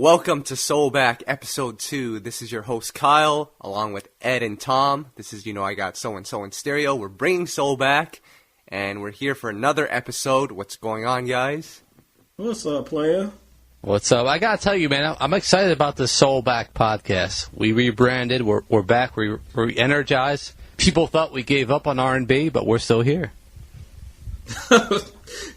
Welcome to SoulBack Episode 2. This is your host Kyle, along with Ed and Tom. This is I Got So-and-So in Stereo. We're bringing Soul back, and we're here for another episode. What's going on, guys? What's up, player? What's up? I gotta tell you, man, I'm excited about this SoulBack podcast. We rebranded. We're back. We're energized. People thought we gave up on R&B, but we're still here.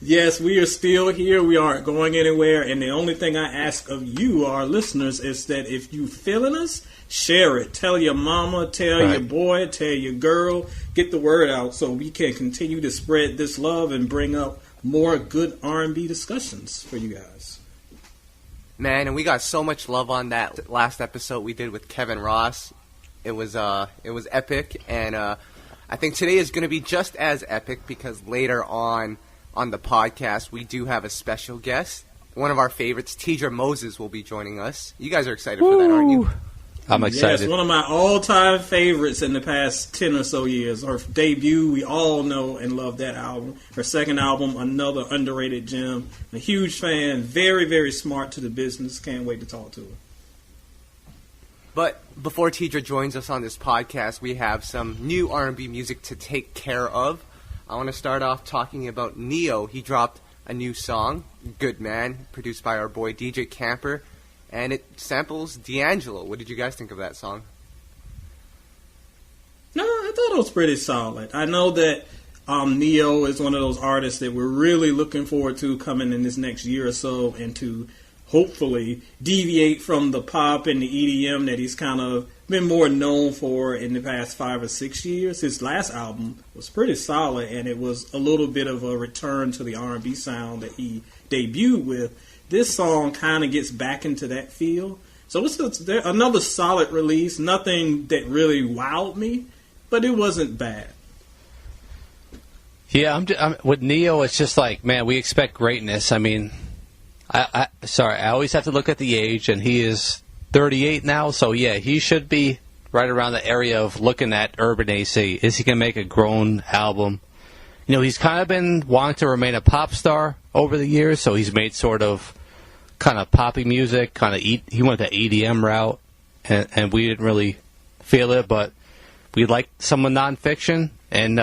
Yes, we are still here. We aren't going anywhere. And the only thing I ask of you, our listeners, is that if you feeling us, share it. Tell your mama, tell your boy, tell your girl. Get the word out so we can continue to spread this love and bring up more good R&B discussions for you guys. Man, and we got so much love on that last episode we did with Kevin Ross. It was epic, and I think today is going to be just as epic because later on the podcast we do have a special guest. One of our favorites, Teedra Moses, will be joining us. You guys are excited for that, aren't you? I'm excited. Yes, one of my all-time favorites in the past 10 or so years. Her debut, we all know and love that album. Her second album, another underrated gem. A huge fan, very, very smart to the business. Can't wait to talk to her. But before Teedra joins us on this podcast, we have some new R&B music to take care of. I want to start off talking about Neo. He dropped a new song, Good Man, produced by our boy DJ Camper, and it samples D'Angelo. What did you guys think of that song? No, I thought it was pretty solid. I know that Neo is one of those artists that we're really looking forward to coming in this next year or so and to hopefully deviate from the pop and the EDM that he's kind of been more known for in the past 5 or 6 years. His last album was pretty solid, and it was a little bit of a return to the R&B sound that he debuted with. This song kind of gets back into that feel. So it's another solid release, nothing that really wowed me, but it wasn't bad. Yeah, I'm with Neo, it's just like, man, we expect greatness. I mean, I always have to look at the age, and he is 38 now, so yeah, he should be right around the area of looking at Urban AC. Is he going to make a grown album? You know, he's kind of been wanting to remain a pop star over the years, so he's made sort of kind of poppy music, he went the EDM route, and we didn't really feel it, but we liked some nonfiction, and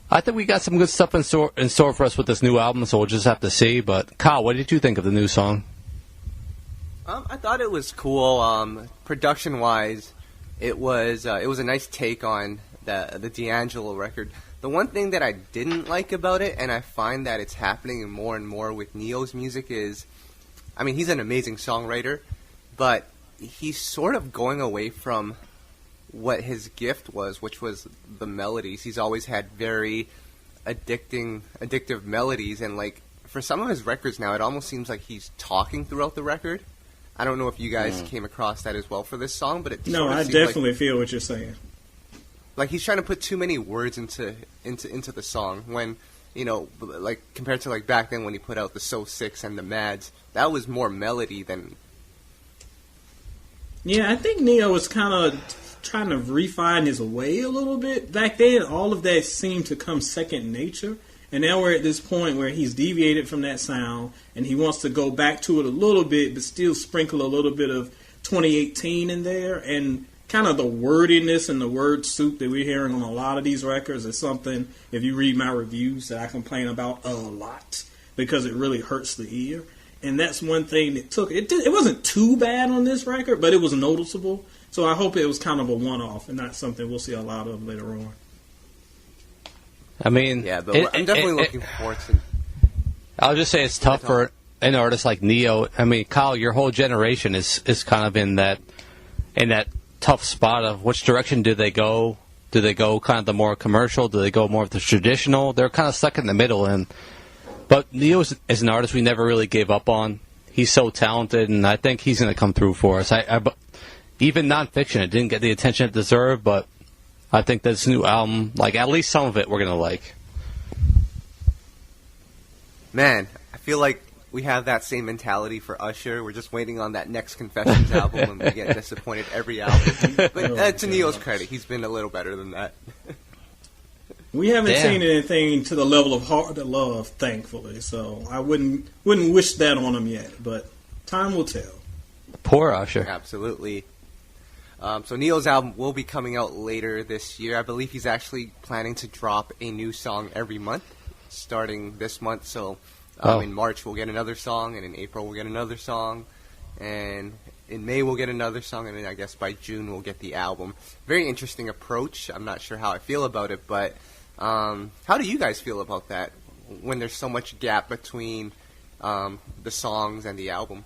I think we got some good stuff in store for us with this new album, so we'll just have to see. But Kyle, what did you think of the new song? I thought it was cool. Production-wise, it was a nice take on the D'Angelo record. The one thing that I didn't like about it, and I find that it's happening more and more with Neo's music, is, I mean, he's an amazing songwriter, but he's sort of going away from what his gift was, which was the melodies. He's always had very addictive melodies, and like for some of his records now, it almost seems like he's talking throughout the record. I don't know if you guys came across that as well for this song, but it no, I definitely feel what you're saying. Like he's trying to put too many words into the song when, like compared to like back then when he put out the So 6 and the Mads, that was more melody than. Yeah, I think Neo was kind of trying to refine his way a little bit. Back then, all of that seemed to come second nature. And now we're at this point where he's deviated from that sound and he wants to go back to it a little bit, but still sprinkle a little bit of 2018 in there. And kind of the wordiness and the word soup that we're hearing on a lot of these records is something, if you read my reviews, that I complain about a lot because it really hurts the ear. And that's one thing that took it. It wasn't too bad on this record, but it was noticeable. So I hope it was kind of a one-off and not something we'll see a lot of later on. I mean, yeah, but I'm definitely looking forward to. I'll just say it's tough for an artist like Neo. I mean, Kyle, your whole generation is kind of in that tough spot of which direction do they go? Do they go kind of the more commercial? Do they go more of the traditional? They're kind of stuck in the middle. But Neo is an artist we never really gave up on. He's so talented, and I think he's going to come through for us. Even nonfiction, it didn't get the attention it deserved, but I think this new album, like at least some of it, we're going to like. Man, I feel like we have that same mentality for Usher. We're just waiting on that next Confessions album, and we get disappointed every album. But to Neo's credit, he's been a little better than that. We haven't seen anything to the level of Hard to Love, thankfully. So I wouldn't wish that on him yet, but time will tell. Poor Usher. Absolutely. So Neil's album will be coming out later this year. I believe he's actually planning to drop a new song every month, starting this month. So in March we'll get another song, and in April we'll get another song, and in May we'll get another song, and then I guess by June we'll get the album. Very interesting approach. I'm not sure how I feel about it, but how do you guys feel about that when there's so much gap between the songs and the album?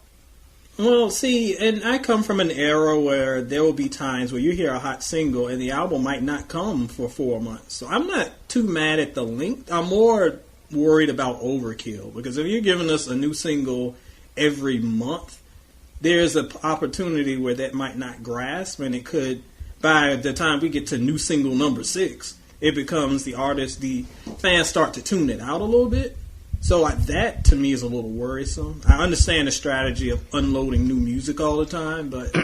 Well, see, and I come from an era where there will be times where you hear a hot single and the album might not come for 4 months. So I'm not too mad at the length. I'm more worried about overkill, because if you're giving us a new single every month, there's an opportunity where that might not grasp, and it could, by the time we get to new single number 6, it becomes the fans start to tune it out a little bit. So that, to me, is a little worrisome. I understand the strategy of unloading new music all the time, but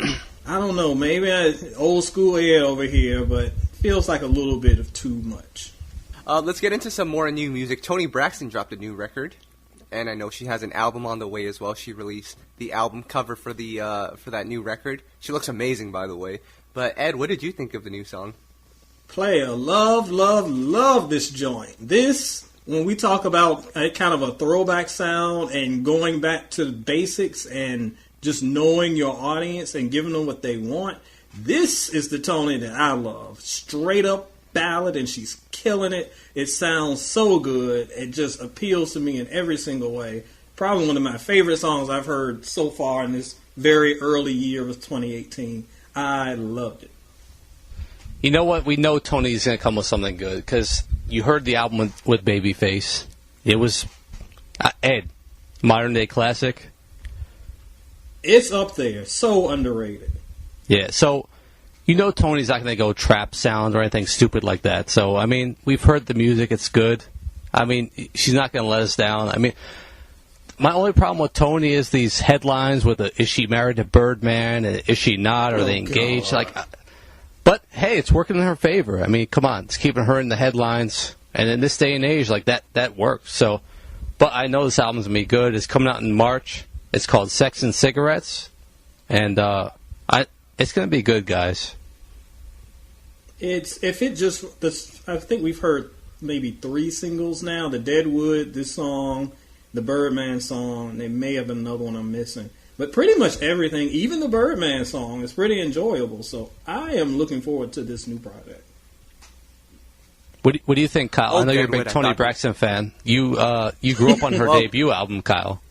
I don't know. Maybe old school head over here, but feels like a little bit of too much. Let's get into some more new music. Toni Braxton dropped a new record, and I know she has an album on the way as well. She released the album cover for that new record. She looks amazing, by the way. But Ed, what did you think of the new song? Player, love this joint. This, when we talk about a kind of a throwback sound and going back to the basics and just knowing your audience and giving them what they want, this is the Toni that I love. Straight up ballad, and she's killing it. It sounds so good. It just appeals to me in every single way. Probably one of my favorite songs I've heard so far in this very early year of 2018. I loved it. You know what? We know Tony's going to come with something good, because you heard the album with Babyface. It was, Ed, modern day classic. It's up there. So underrated. Yeah, so you know Tony's not going to go trap sound or anything stupid like that. So, I mean, we've heard the music. It's good. I mean, she's not going to let us down. I mean, my only problem with Toni is these headlines with is she married to Birdman? Is she not? Are they engaged? God. Like, but hey, it's working in her favor. I mean, come on, it's keeping her in the headlines, and in this day and age, like that works. So, but I know this album's gonna be good. It's coming out in March. It's called Sex and Cigarettes, and it's gonna be good, guys. I think we've heard maybe 3 singles now: the Deadwood, this song, the Birdman song, and there may have another one I'm missing. But pretty much everything, even the Birdman song, is pretty enjoyable. So I am looking forward to this new project. What do you think, Kyle? I know you're a big Toni Braxton fan. You grew up on her debut album, Kyle.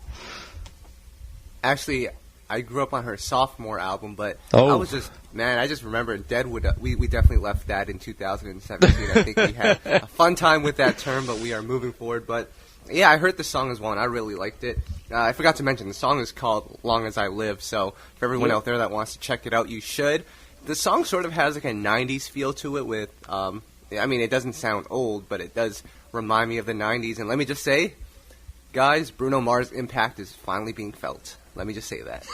Actually, I grew up on her sophomore album, but I just remember Deadwood. We definitely left that in 2017. I think we had a fun time with that term, but we are moving forward. But yeah, I heard the song as well, and I really liked it. I forgot to mention, the song is called Long As I Live, so for everyone out there that wants to check it out, you should. The song sort of has like a 90s feel to it with, I mean, it doesn't sound old, but it does remind me of the 90s. And let me just say, guys, Bruno Mars' impact is finally being felt. Let me just say that.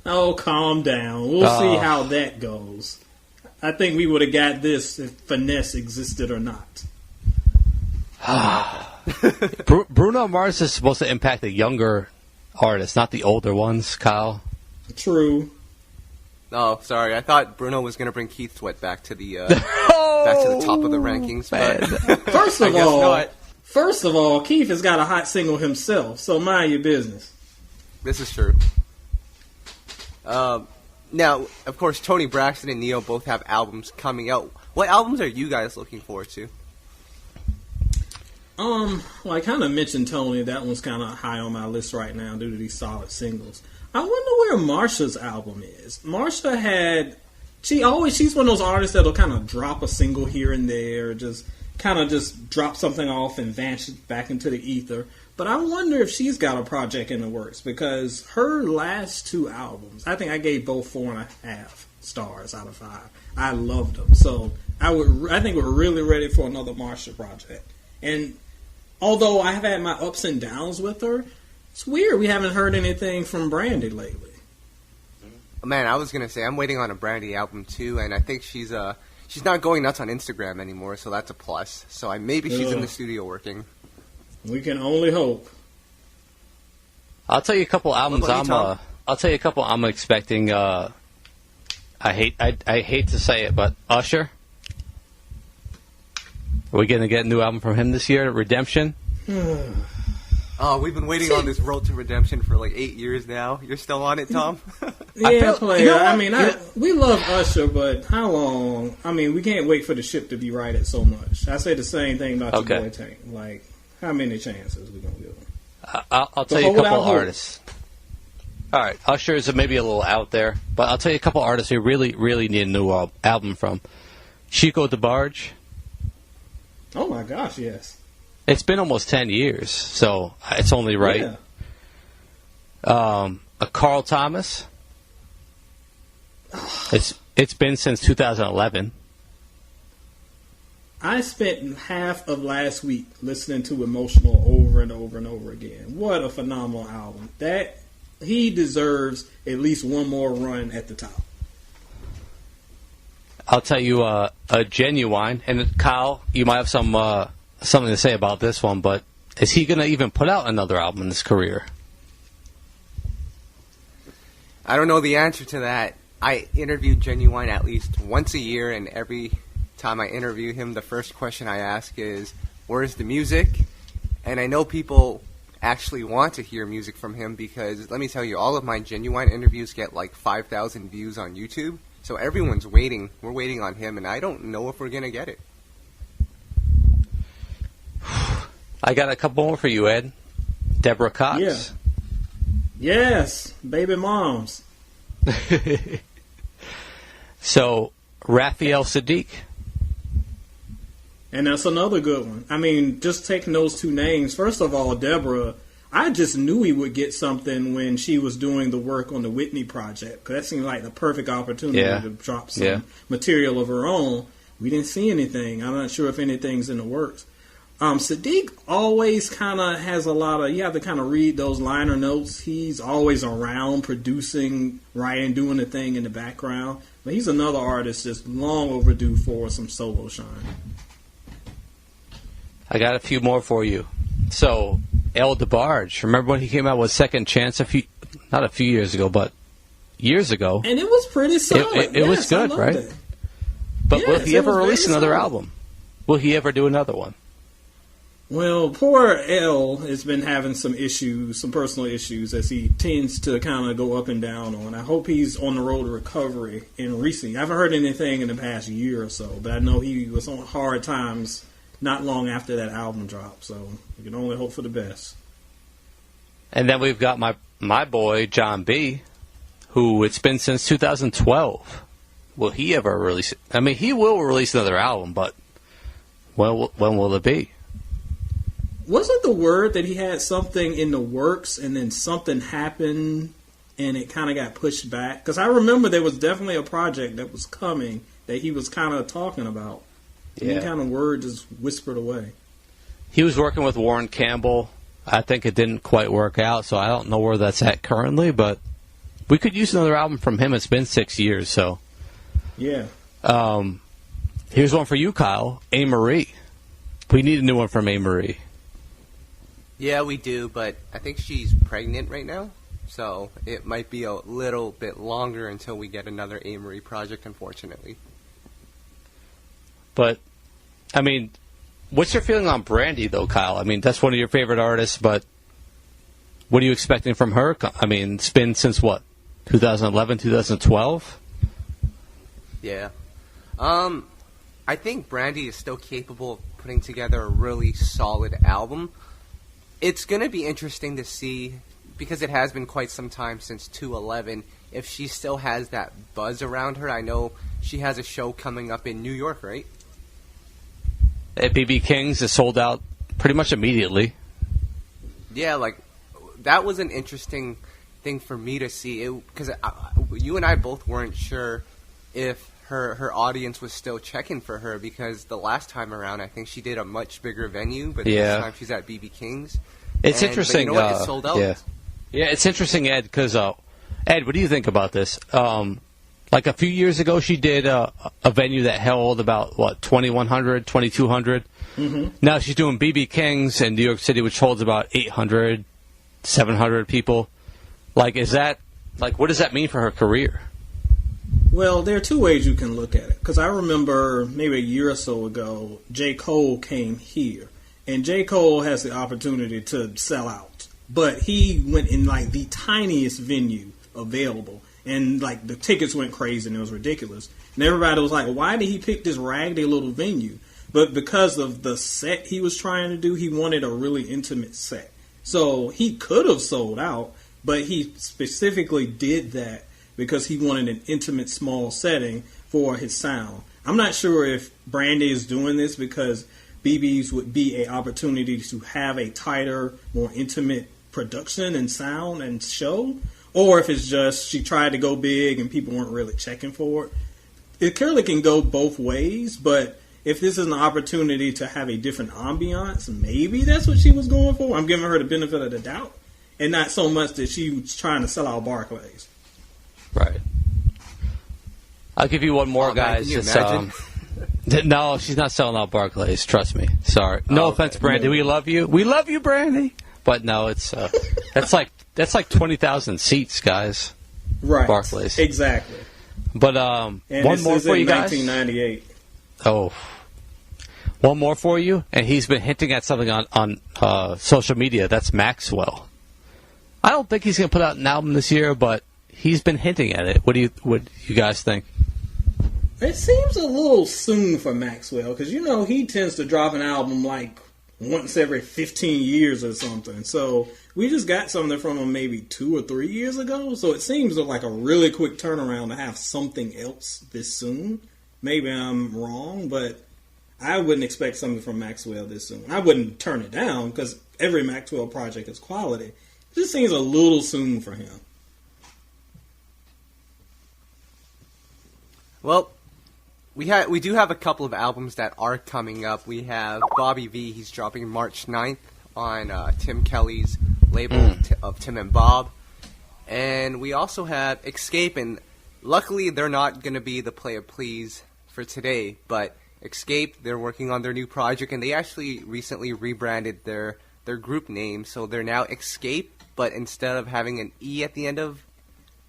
Oh, calm down. We'll see how that goes. I think we would have got this if Finesse existed or not. Bruno Mars is supposed to impact the younger artists, not the older ones, Kyle. True. Oh, sorry. I thought Bruno was going to bring Keith Sweat back to the back to the top of the rankings. But First of all, Keith has got a hot single himself, so mind your business. This is true. Now, of course, Toni Braxton and Neo both have albums coming out. What albums are you guys looking forward to? Well, I kind of mentioned Toni. That one's kind of high on my list right now due to these solid singles. I wonder where Marsha's album is. Marsha she's one of those artists that'll kind of drop a single here and there, just drop something off and vanish back into the ether. But I wonder if she's got a project in the works, because her last 2 albums, I think I gave both 4.5 stars out of 5. I loved them. So I think we're really ready for another Marsha project. And although I have had my ups and downs with her, it's weird we haven't heard anything from Brandy lately. Man, I was going to say, I'm waiting on a Brandy album too, and I think she's not going nuts on Instagram anymore, so that's a plus. So maybe she's in the studio working. We can only hope. I'll tell you a couple albums I'll tell you a couple I'm expecting. I hate to say it, but Usher. Are we going to get a new album from him this year? Redemption? Oh, we've been waiting on this road to redemption for like 8 years now. You're still on it, Tom? Yeah, player. We love Usher, but how long? I mean, we can't wait for the ship to be righted so much. I say the same thing about your boy Tank. Like, how many chances we going to give him? I'll tell you a couple artists. All right, Usher is maybe a little out there, but I'll tell you a couple artists who really, really need a new album from. Chico DeBarge. Oh my gosh, yes. It's been almost 10 years, so it's only right. Yeah. A Carl Thomas. It's been since 2011. I spent half of last week listening to Emotional over and over and over again. What a phenomenal album. That he deserves at least one more run at the top. I'll tell you a Genuine, and Kyle, you might have something to say about this one, but is he going to even put out another album in his career? I don't know the answer to that. I interviewed Genuine at least once a year, and every time I interview him, the first question I ask is, where's the music? And I know people actually want to hear music from him because, let me tell you, all of my Genuine interviews get like 5,000 views on YouTube. So everyone's waiting. We're waiting on him, and I don't know if we're going to get it. I got a couple more for you, Ed. Deborah Cox. Yeah. Yes, baby moms. So, Raphael Sadiq. And that's another good one. I mean, just taking those two names. First of all, Deborah, I just knew he would get something when she was doing the work on the Whitney project. Because that seemed like the perfect opportunity to drop some material of her own. We didn't see anything. I'm not sure if anything's in the works. Sadiq always kind of has a lot of, you have to kind of read those liner notes. He's always around producing, writing, doing the thing in the background. But he's another artist that's long overdue for some solo shine. I got a few more for you. So, El DeBarge. Remember when he came out with Second Chance not a few years ago, but years ago. And it was pretty solid. It was good, right? It. But will he ever release another album? Will he ever do another one? Well, poor El has been having some issues, some personal issues, as he tends to kind of go up and down on. I hope he's on the road to recovery in recent. I haven't heard anything in the past year or so, but I know he was on hard times not long after that album dropped, so we can only hope for the best. And then we've got my boy, John B., who it's been since 2012. Will he ever release it? I mean, he will release another album, but when will it be? Wasn't the word that he had something in the works and then something happened and it kind of got pushed back? Because I remember there was definitely a project that was coming that he was kind of talking about. Yeah. Any kind of word just whispered away. He was working with Warren Campbell. I think it didn't quite work out, so I don't know where that's at currently, but we could use another album from him. It's been 6 years, so. Yeah. Here's one for you, Kyle. A. Marie. We need a new one from A. Marie. Yeah, we do, but I think she's pregnant right now, so it might be a little bit longer until we get another A. Marie project, unfortunately. But, I mean, what's your feeling on Brandy, though, Kyle? I mean, that's one of your favorite artists, but what are you expecting from her? I mean, it's been since, what, 2011, 2012? Yeah. I think Brandy is still capable of putting together a really solid album. It's going to be interesting to see, because it has been quite some time since 2011, if she still has that buzz around her. I know she has a show coming up in New York, right? At BB King's is sold out pretty much immediately. Yeah, like, that was an interesting thing for me to see, because you and I both weren't sure if her audience was still checking for her, because the last time around, I think she did a much bigger venue, but this time she's at BB King's. It's interesting. But you know what? It's sold out. Yeah, it's interesting, Ed, because, Ed, what do you think about this? Like a few years ago, she did a venue that held about, 2,100, 2,200. Mm-hmm. Now she's doing BB King's in New York City, which holds about 800, 700 people. Like, is that Like, what does that mean for her career? Well, there are two ways you can look at it. Because I remember maybe a year or so ago, J. Cole came here. And J. Cole has the opportunity to sell out. But he went in, like, the tiniest venue available. And, like, the tickets went crazy and it was ridiculous. And everybody was like, why did he pick this raggedy little venue? But because of the set he was trying to do, he wanted a really intimate set. So he could have sold out, but he specifically did that because he wanted an intimate, small setting for his sound. I'm not sure if Brandy is doing this because BB's would be an opportunity to have a tighter, more intimate production and sound and show, or if it's just she tried to go big and people weren't really checking for it. It clearly can go both ways, but if this is an opportunity to have a different ambiance, maybe that's what she was going for. I'm giving her the benefit of the doubt, and not so much that she was trying to sell out Barclays. Right. I'll give you one more, guys. Man, can you imagine? No, she's not selling out Barclays. Trust me. Sorry. No offense, Brandy. We love you. We love you, Brandy. But no, it's that's like 20,000 seats, guys. Right. Barclays. Exactly. But and one more for you guys. 1998. Oh. One more for you, and he's been hinting at something on social media. That's Maxwell. I don't think he's going to put out an album this year, but he's been hinting at it. What do you guys think? It seems a little soon for Maxwell because, he tends to drop an album like once every 15 years or something. So we just got something from him maybe 2 or 3 years ago. So it seems like a really quick turnaround to have something else this soon. Maybe I'm wrong, but I wouldn't expect something from Maxwell this soon. I wouldn't turn it down because every Maxwell project is quality. It just seems a little soon for him. Well, we do have a couple of albums that are coming up. We have Bobby V. He's dropping March 9th on Tim Kelly's label of Tim and Bob. And we also have Xscape, and luckily they're not going to be the Playa Please for today, but Xscape, they're working on their new project, and they actually recently rebranded their group name, so they're now Xscape, but instead of having an E at the end of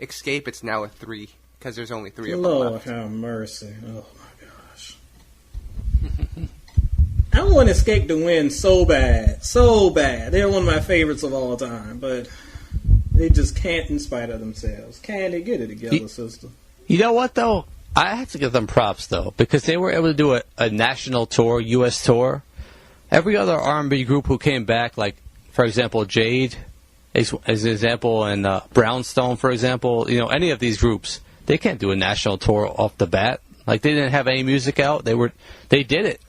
Xscape, it's now a 3, because there's only 3 of them Lord left. have mercy. Oh my gosh. I want Xscape to win so bad. So bad. They're one of my favorites of all time, but they just can't in spite of themselves. Can they get it together, sister? You know what, though? I have to give them props, though, because they were able to do a national tour, U.S. tour. Every other R&B group who came back, like, for example, Jade, as an example, and Brownstone, for example, any of these groups, they can't do a national tour off the bat. Like, they didn't have any music out. They did it.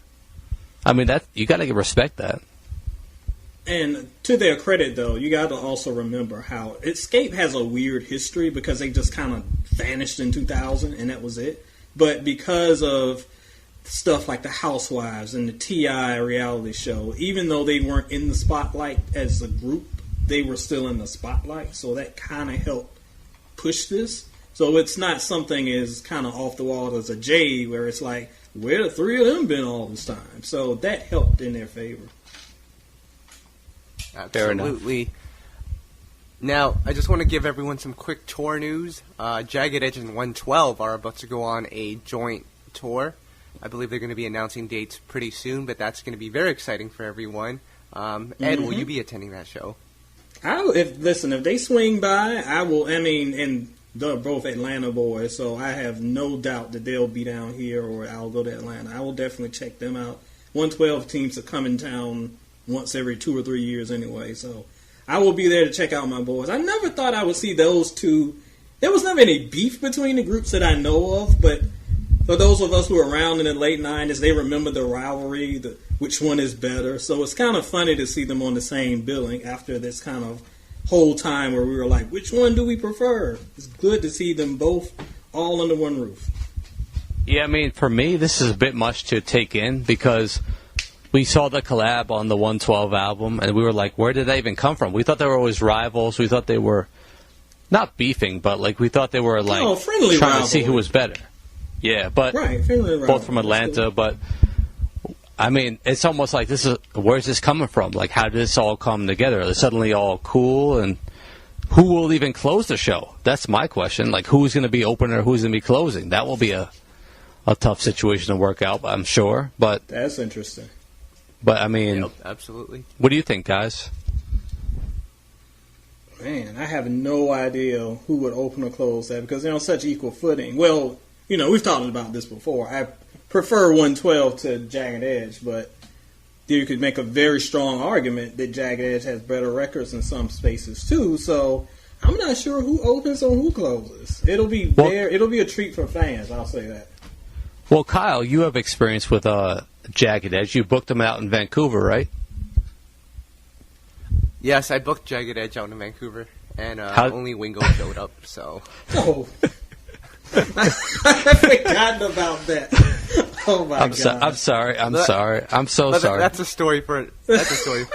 I mean, you got to respect that. And to their credit, though, you got to also remember how Xscape has a weird history because they just kind of vanished in 2000 and that was it. But because of stuff like the Housewives and the T.I. reality show, even though they weren't in the spotlight as a group, they were still in the spotlight. So that kind of helped push this. So it's not something as kind of off the wall as a J where it's like, where the 3 of them been all this time? So that helped in their favor. Absolutely. Now, I just want to give everyone some quick tour news. Jagged Edge and 112 are about to go on a joint tour. I believe they're going to be announcing dates pretty soon, but that's going to be very exciting for everyone. Ed, will you be attending that show? If they swing by, I will. I mean, and they're both Atlanta boys, so I have no doubt that they'll be down here or I'll go to Atlanta. I will definitely check them out. 112 teams that come in town once every 2 or 3 years anyway, so I will be there to check out my boys. I never thought I would see those two. There was never any beef between the groups that I know of, but for those of us who were around in the late 90s, they remember the rivalry, which one is better. So it's kind of funny to see them on the same billing after this kind of whole time where we were like, which one do we prefer? It's good to see them both all under one roof. Yeah, I mean, for me, this is a bit much to take in because we saw the collab on the 112 album, and we were like, where did that even come from? We thought they were always rivals. We thought they were not beefing, but like we thought they were like friendly trying rivalry. to see who was better. Yeah, but both from Atlanta. But I mean, it's almost like where's this coming from? Like, how did this all come together? They're suddenly all cool, and who will even close the show? That's my question. Like, who's going to be opening or who's going to be closing? That will be a tough situation to work out, I'm sure. But that's interesting. But, I mean... Yep, absolutely. What do you think, guys? Man, I have no idea who would open or close that because they're on such equal footing. Well, you know, we've talked about this before. I prefer 112 to Jagged Edge, but you could make a very strong argument that Jagged Edge has better records in some spaces too. So I'm not sure who opens or who closes. It'll be a treat for fans. I'll say that. Well, Kyle, you have experience with Jagged Edge. You booked them out in Vancouver, right? Yes, I booked Jagged Edge out in Vancouver, and only Wingo showed up. So. Oh. I forgot about that. Oh my God! I'm sorry. I'm so sorry. That's a story for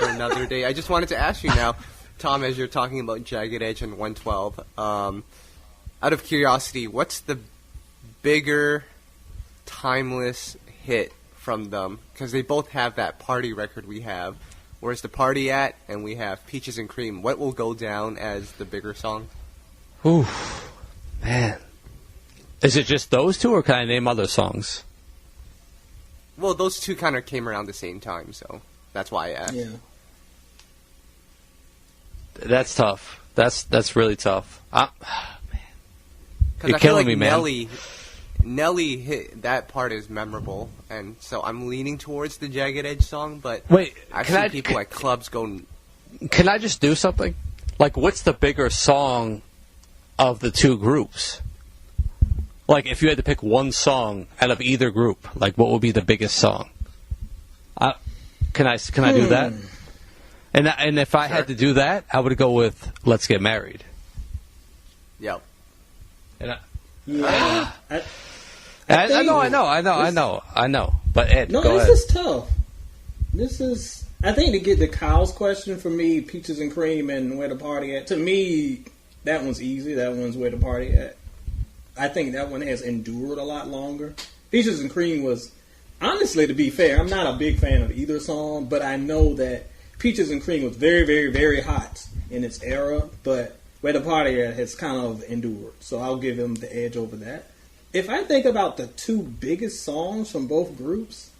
another day. I just wanted to ask you now, Tom, as you're talking about Jagged Edge and 112. Out of curiosity, what's the bigger, timeless hit from them? Because they both have that party record we have. Where's the Party At? And we have Peaches and Cream. What will go down as the bigger song? Ooh, man. Is it just those two, or can I name other songs? Well, those two kind of came around the same time, so that's why I asked. Yeah. That's tough. That's really tough. Man. Because I feel like Nelly hit that part is memorable, and so I'm leaning towards the Jagged Edge song. But wait, I've seen people at clubs go. Can I just do something? Like, what's the bigger song of the two groups? Like, if you had to pick one song out of either group, like, what would be the biggest song? Can I do that? And if I had to do that, I would go with "Let's Get Married." Yep. And yeah. I know. But Ed, no, go this ahead. is tough. I think to get to Kyle's question, for me, Peaches and Cream and Where the Party At. To me, that one's easy. That one's Where the Party At. I think that one has endured a lot longer. Peaches and Cream was, honestly, to be fair, I'm not a big fan of either song, but I know that Peaches and Cream was very, very, very hot in its era, but Where the Party At has kind of endured. So I'll give him the edge over that. If I think about the two biggest songs from both groups,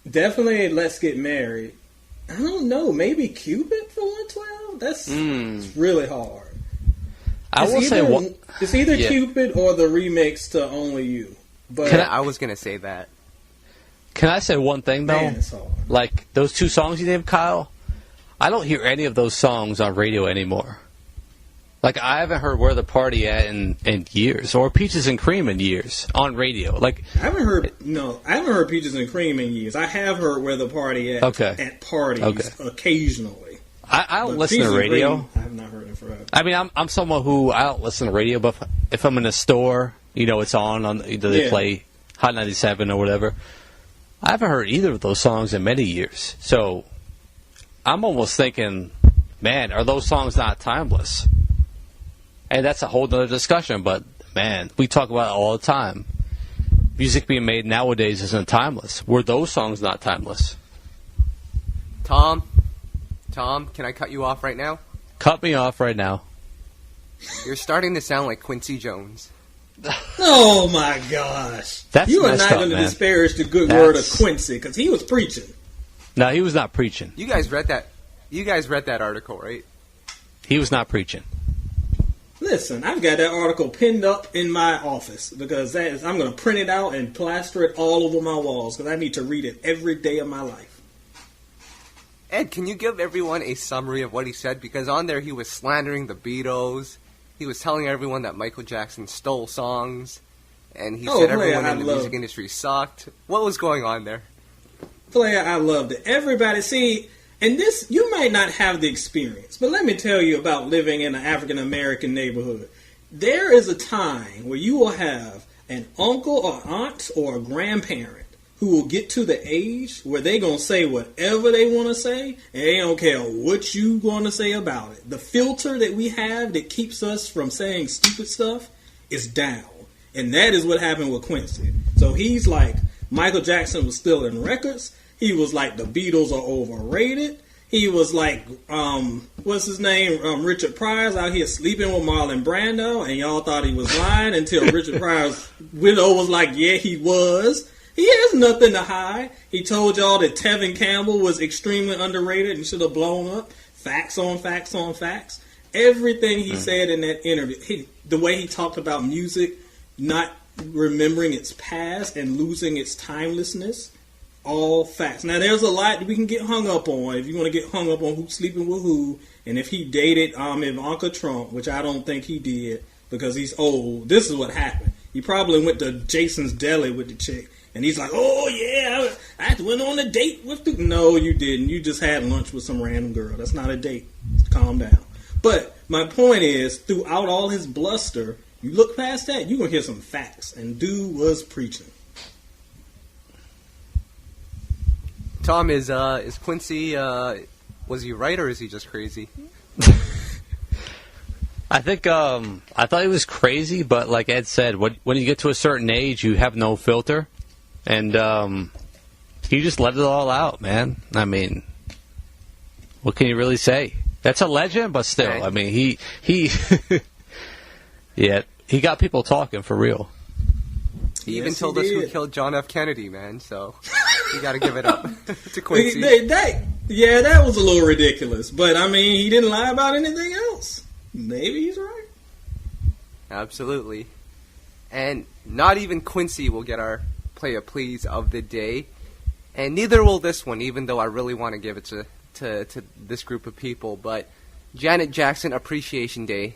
definitely Let's Get Married. I don't know, maybe Cupid for 112? That's it's really hard. It's either Cupid or the remix to Only You. But I was going to say that. Can I say one thing, though? Man, it's hard. Like, those two songs you named, Kyle, I don't hear any of those songs on radio anymore. Like, I haven't heard Where the Party At in years, or Peaches and Cream in years on radio. Like, I haven't heard Peaches and Cream in years. I have heard Where the Party At at parties occasionally. I don't listen to radio. I have not heard it forever. I mean, I'm someone who I don't listen to radio, but if I'm in a store, you know, it's on either they play Hot 97 or whatever. I haven't heard either of those songs in many years. So I'm almost thinking, man, are those songs not timeless? And that's a whole other discussion, but, man, we talk about it all the time. Music being made nowadays isn't timeless. Were those songs not timeless? Tom, can I cut you off right now? Cut me off right now. You're starting to sound like Quincy Jones. Oh, my gosh. You are not going to disparage the good word of Quincy, because he was preaching. No, he was not preaching. You guys read that article, right? He was not preaching. Listen, I've got that article pinned up in my office because I'm going to print it out and plaster it all over my walls because I need to read it every day of my life. Ed, can you give everyone a summary of what he said? Because on there he was slandering the Beatles. He was telling everyone that Michael Jackson stole songs. And he said everyone in the music industry sucked. What was going on there? Playa, I loved it. Everybody, see... And this, you might not have the experience, but let me tell you about living in an African-American neighborhood. There is a time where you will have an uncle or aunt or a grandparent who will get to the age where they're going to say whatever they want to say, and they don't care what you're going to say about it. The filter that we have that keeps us from saying stupid stuff is down. And that is what happened with Quincy. So he's like, Michael Jackson was stealing records. He was like, the Beatles are overrated. He was like, what's his name? Richard Pryor's out here sleeping with Marlon Brando, and y'all thought he was lying until Richard Pryor's widow was like, yeah, he was. He has nothing to hide. He told y'all that Tevin Campbell was extremely underrated and should have blown up. Facts on facts on facts. Everything he said in that interview, the way he talked about music, not remembering its past and losing its timelessness, all facts. Now, there's a lot that we can get hung up on. If you want to get hung up on who's sleeping with who, and if he dated Ivanka Trump, which I don't think he did because he's old, this is what happened. He probably went to Jason's Deli with the chick, and he's like, oh, yeah, I went on a date with the... No, you didn't. You just had lunch with some random girl. That's not a date. Calm down. But my point is, throughout all his bluster, you look past that, you're going to hear some facts, and dude was preaching. Tom, is Quincy, was he right or is he just crazy? I think, I thought he was crazy, but like Ed said, when you get to a certain age, you have no filter. And he just let it all out, man. I mean, what can you really say? That's a legend, but still, I mean, he yeah, he got people talking for real. He even told us who killed John F. Kennedy, man, so you got to give it up to Quincy. Yeah, that was a little ridiculous, but I mean, he didn't lie about anything else. Maybe he's right. Absolutely. And not even Quincy will get our Playa Please of the day, and neither will this one, even though I really want to give it to this group of people. But Janet Jackson Appreciation Day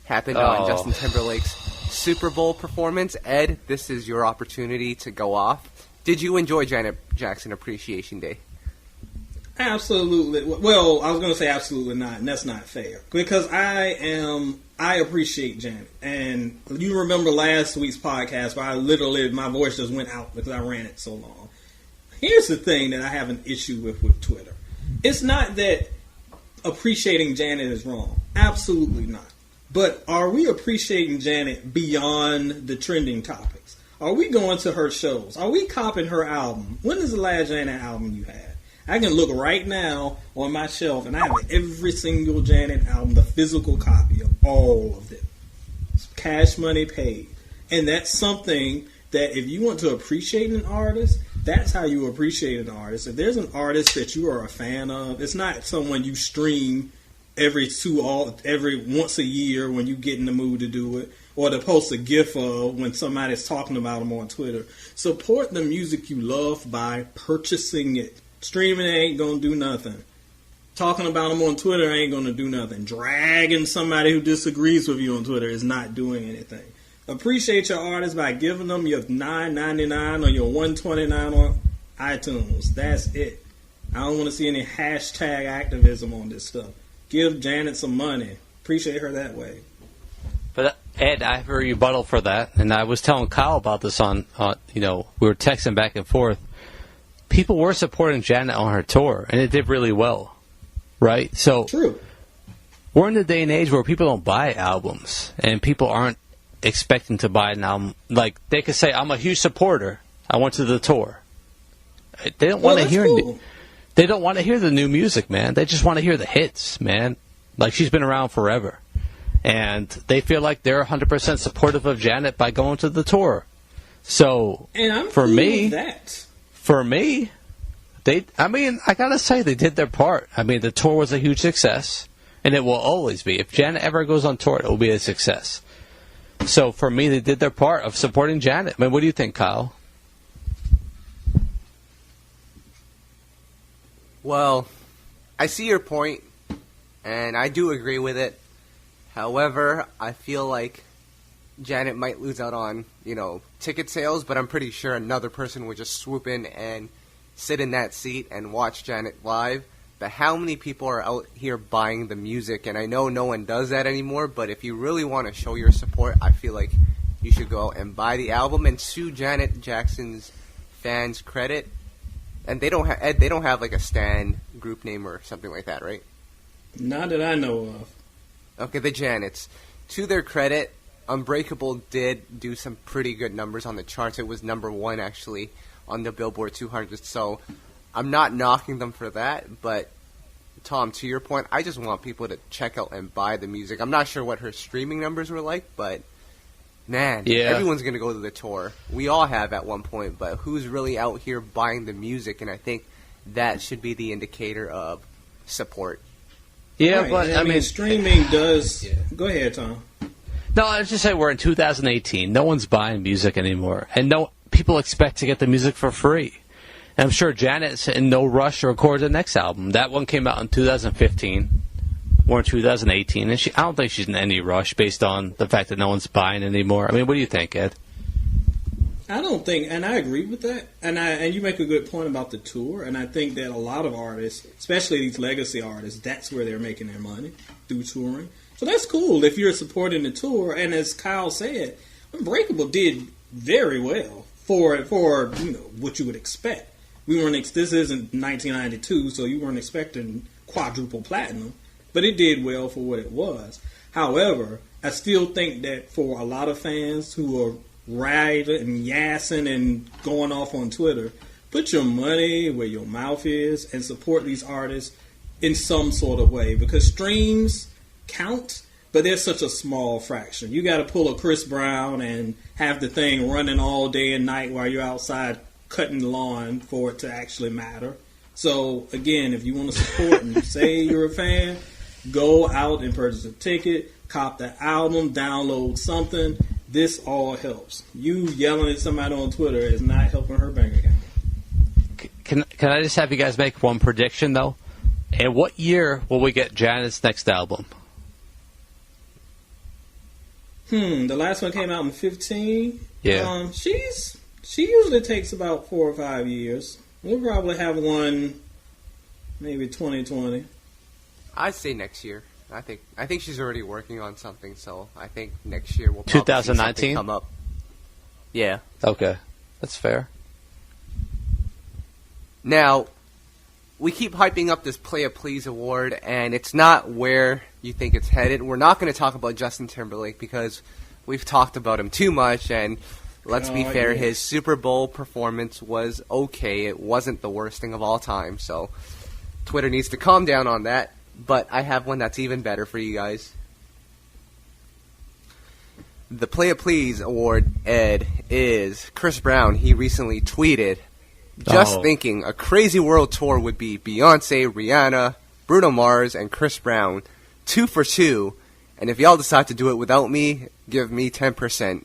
happened on Justin Timberlake's Super Bowl performance. Ed, this is your opportunity to go off. Did you enjoy Janet Jackson Appreciation Day? Absolutely. Well, I was going to say absolutely not, and that's not fair. Because I appreciate Janet. And you remember last week's podcast where my voice just went out because I ran it so long. Here's the thing that I have an issue with Twitter. It's not that appreciating Janet is wrong. Absolutely not. But are we appreciating Janet beyond the trending topics? Are we going to her shows? Are we copping her album? When is the last Janet album you had? I can look right now on my shelf, and I have every single Janet album, the physical copy of all of them. It's cash money paid. And that's something that if you want to appreciate an artist, that's how you appreciate an artist. If there's an artist that you are a fan of, it's not someone you stream every once a year when you get in the mood to do it, or to post a gif of when somebody's talking about them on Twitter. Support the music you love by purchasing it. Streaming ain't gonna do nothing. Talking about them on Twitter ain't gonna do nothing. Dragging somebody who disagrees with you on Twitter is not doing anything. Appreciate your artist by giving them your $9.99 or your $1.29 on iTunes. That's it. I don't want to see any hashtag activism on this stuff. Give Janet some money. Appreciate her that way. But Ed, I have a rebuttal for that, and I was telling Kyle about this on we were texting back and forth. People were supporting Janet on her tour, and it did really well, right? So true. We're in the day and age where people don't buy albums, and people aren't expecting to buy an album. Like, they could say, I'm a huge supporter. I went to the tour. They don't want to hear They don't want to hear the new music, man. They just want to hear the hits, man. Like, she's been around forever. And they feel like they're 100% supportive of Janet by going to the tour. So, and I'm for cool me, with that. For me, I gotta say, they did their part. I mean, the tour was a huge success, and it will always be. If Janet ever goes on tour, it will be a success. So, for me, they did their part of supporting Janet. I mean, what do you think, Kyle? Well, I see your point, and I do agree with it. However, I feel like Janet might lose out on, ticket sales, but I'm pretty sure another person would just swoop in and sit in that seat and watch Janet live. But how many people are out here buying the music? And I know no one does that anymore, but if you really want to show your support, I feel like you should go out and buy the album. And to Janet Jackson's fans' credit, and they don't have like a stan group name or something like that, right? Not that I know of. Okay, the Janets. To their credit, Unbreakable did do some pretty good numbers on the charts. It was number 1, actually, on the Billboard 200. So I'm not knocking them for that, but Tom, to your point, I just want people to check out and buy the music. I'm not sure what her streaming numbers were like, but man, everyone's going to go to the tour. We all have at one point, but who's really out here buying the music? And I think that should be the indicator of support. Yeah, right. But I mean, streaming does. Yeah. Go ahead, Tom. No, I was just saying we're in 2018. No one's buying music anymore, and people expect to get the music for free. And I'm sure Janet's in no rush to record the next album. That one came out in 2015. We're in 2018, and I don't think she's in any rush based on the fact that no one's buying anymore. I mean, what do you think, Ed? I don't think, and I agree with that. And you make a good point about the tour. And I think that a lot of artists, especially these legacy artists, that's where they're making their money, through touring. So that's cool if you're supporting the tour. And as Kyle said, Unbreakable did very well for what you would expect. This isn't 1992, so you weren't expecting quadruple platinum, but it did well for what it was. However, I still think that for a lot of fans who are riding and yassing and going off on Twitter, put your money where your mouth is and support these artists in some sort of way, because streams count, but they're such a small fraction. You got to pull a Chris Brown and have the thing running all day and night while you're outside cutting the lawn for it to actually matter. So again, if you want to support and you say you're a fan, go out and purchase a ticket, cop the album, download something. This all helps. You yelling at somebody on Twitter is not helping her bank account. Can I just have you guys make one prediction though? And what year will we get Janet's next album? The last one came out in 2015. Yeah. She usually takes about 4 or 5 years. We'll probably have one, maybe 2020. I'd say next year. I think she's already working on something, so I think next year we'll probably 2019 see something come up. Yeah. Okay, that's fair. Now, we keep hyping up this Playa Please award, and it's not where you think it's headed. We're not going to talk about Justin Timberlake because we've talked about him too much, and let's be fair, his Super Bowl performance was okay. It wasn't the worst thing of all time, so Twitter needs to calm down on that. But I have one that's even better for you guys. The Playa Please award, Ed, is Chris Brown. He recently tweeted, just thinking a crazy world tour would be Beyonce, Rihanna, Bruno Mars, and Chris Brown, 2 for 2. And if y'all decide to do it without me, give me 10%.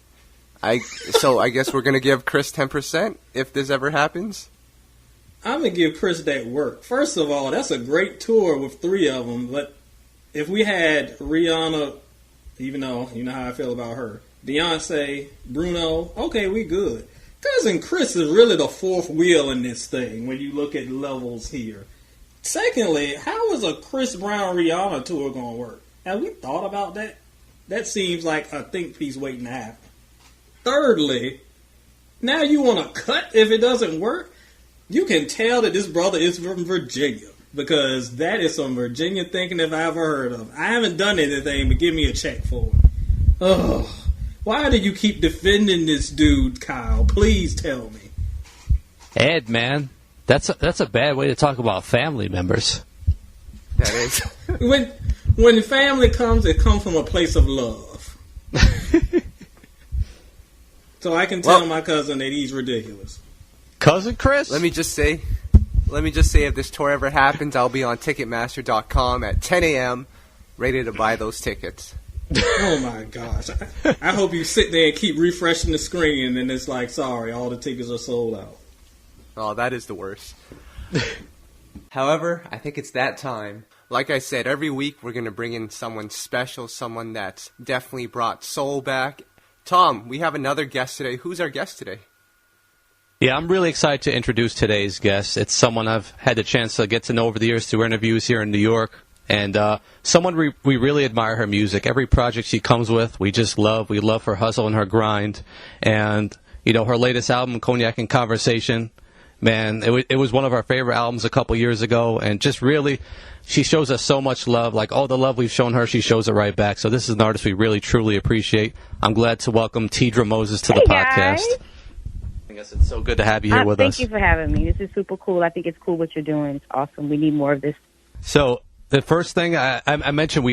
So I guess we're going to give Chris 10% if this ever happens. I'm going to give Chris that work. First of all, that's a great tour with 3 of them. But if we had Rihanna, even though you know how I feel about her, Beyonce, Bruno, okay, we good. Cousin Chris is really the 4th wheel in this thing when you look at levels here. Secondly, how is a Chris Brown Rihanna tour going to work? Have we thought about that? That seems like a think piece waiting to happen. Thirdly, now you want to cut if it doesn't work? You can tell that this brother is from Virginia, because that is some Virginia thinking if I ever heard of. I haven't done anything, but give me a check for it. Ugh. Why do you keep defending this dude, Kyle? Please tell me. Ed, man, that's a bad way to talk about family members. That is. When family comes, it comes from a place of love. So I can tell my cousin that he's ridiculous. Cousin Chris? Let me just say, if this tour ever happens, I'll be on Ticketmaster.com at 10 a.m. ready to buy those tickets. Oh my gosh. I hope you sit there and keep refreshing the screen and it's like, sorry, all the tickets are sold out. Oh, that is the worst. However, I think it's that time. Like I said, every week we're going to bring in someone special, someone that's definitely brought soul back. Tom, we have another guest today. Who's our guest today? Yeah, I'm really excited to introduce today's guest. It's someone I've had the chance to get to know over the years through interviews here in New York. And someone we really admire her music. Every project she comes with, we just love. We love her hustle and her grind. And, you know, her latest album, Cognac and Conversation, man, it was one of our favorite albums a couple years ago. And just really, she shows us so much love. Like, all the love we've shown her, she shows it right back. So this is an artist we really, truly appreciate. I'm glad to welcome Teedra Moses to the podcast. Guys. I guess it's so good to have you here with us. Thank you for having me. This is super cool. I think it's cool what you're doing. It's awesome. We need more of this. So the first thing I mentioned,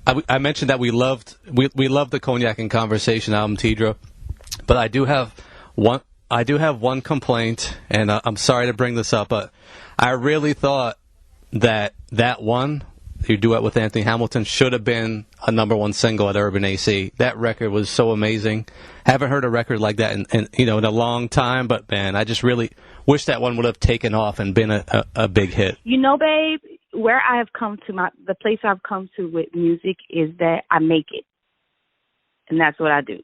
I mentioned that we loved the Cognac and Conversation album, Teedra, but I do have one complaint, and I'm sorry to bring this up, but I really thought that one, your duet with Anthony Hamilton, should have been a #1 single at Urban AC. That record was so amazing. Haven't heard a record like that in a long time, but man, I just really wish that one would have taken off and been a big hit. Babe, where I have come to the place I've come to with music is that I make it. And that's what I do. Do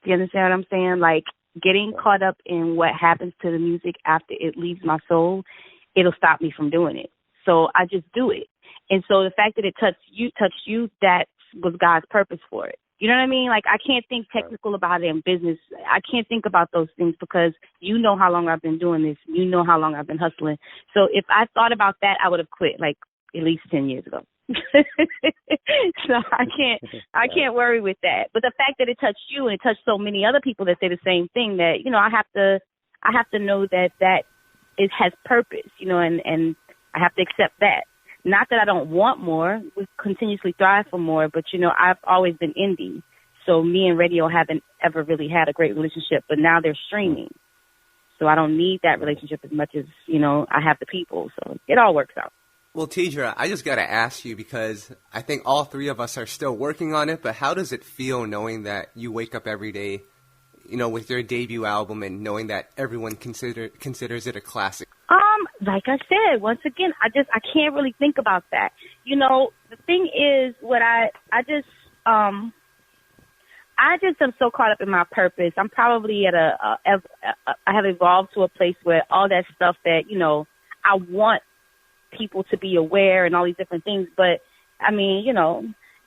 you understand what I'm saying? Like, getting caught up in what happens to the music after it leaves my soul, it'll stop me from doing it. So I just do it. And so the fact that it touched you, that was God's purpose for it. You know what I mean? Like, I can't think technical about it in business. I can't think about those things because you know how long I've been doing this. You know how long I've been hustling. So if I thought about that, I would have quit like at least 10 years ago. So I can't worry with that. But the fact that it touched you and it touched so many other people that say the same thing, that, I have to know that it has purpose, and I have to accept that. Not that I don't want more. We continuously thrive for more, but, I've always been indie. So me and radio haven't ever really had a great relationship, but now they're streaming. So I don't need that relationship as much as, I have the people. So it all works out. Well, Teedra, I just got to ask you, because I think all three of us are still working on it, but how does it feel knowing that you wake up every day, with your debut album and knowing that everyone considers it a classic? Like I said, once again, I can't really think about that. The thing is, I just am so caught up in my purpose. I'm probably I have evolved to a place where all that stuff that, I want people to be aware and all these different things. But I mean,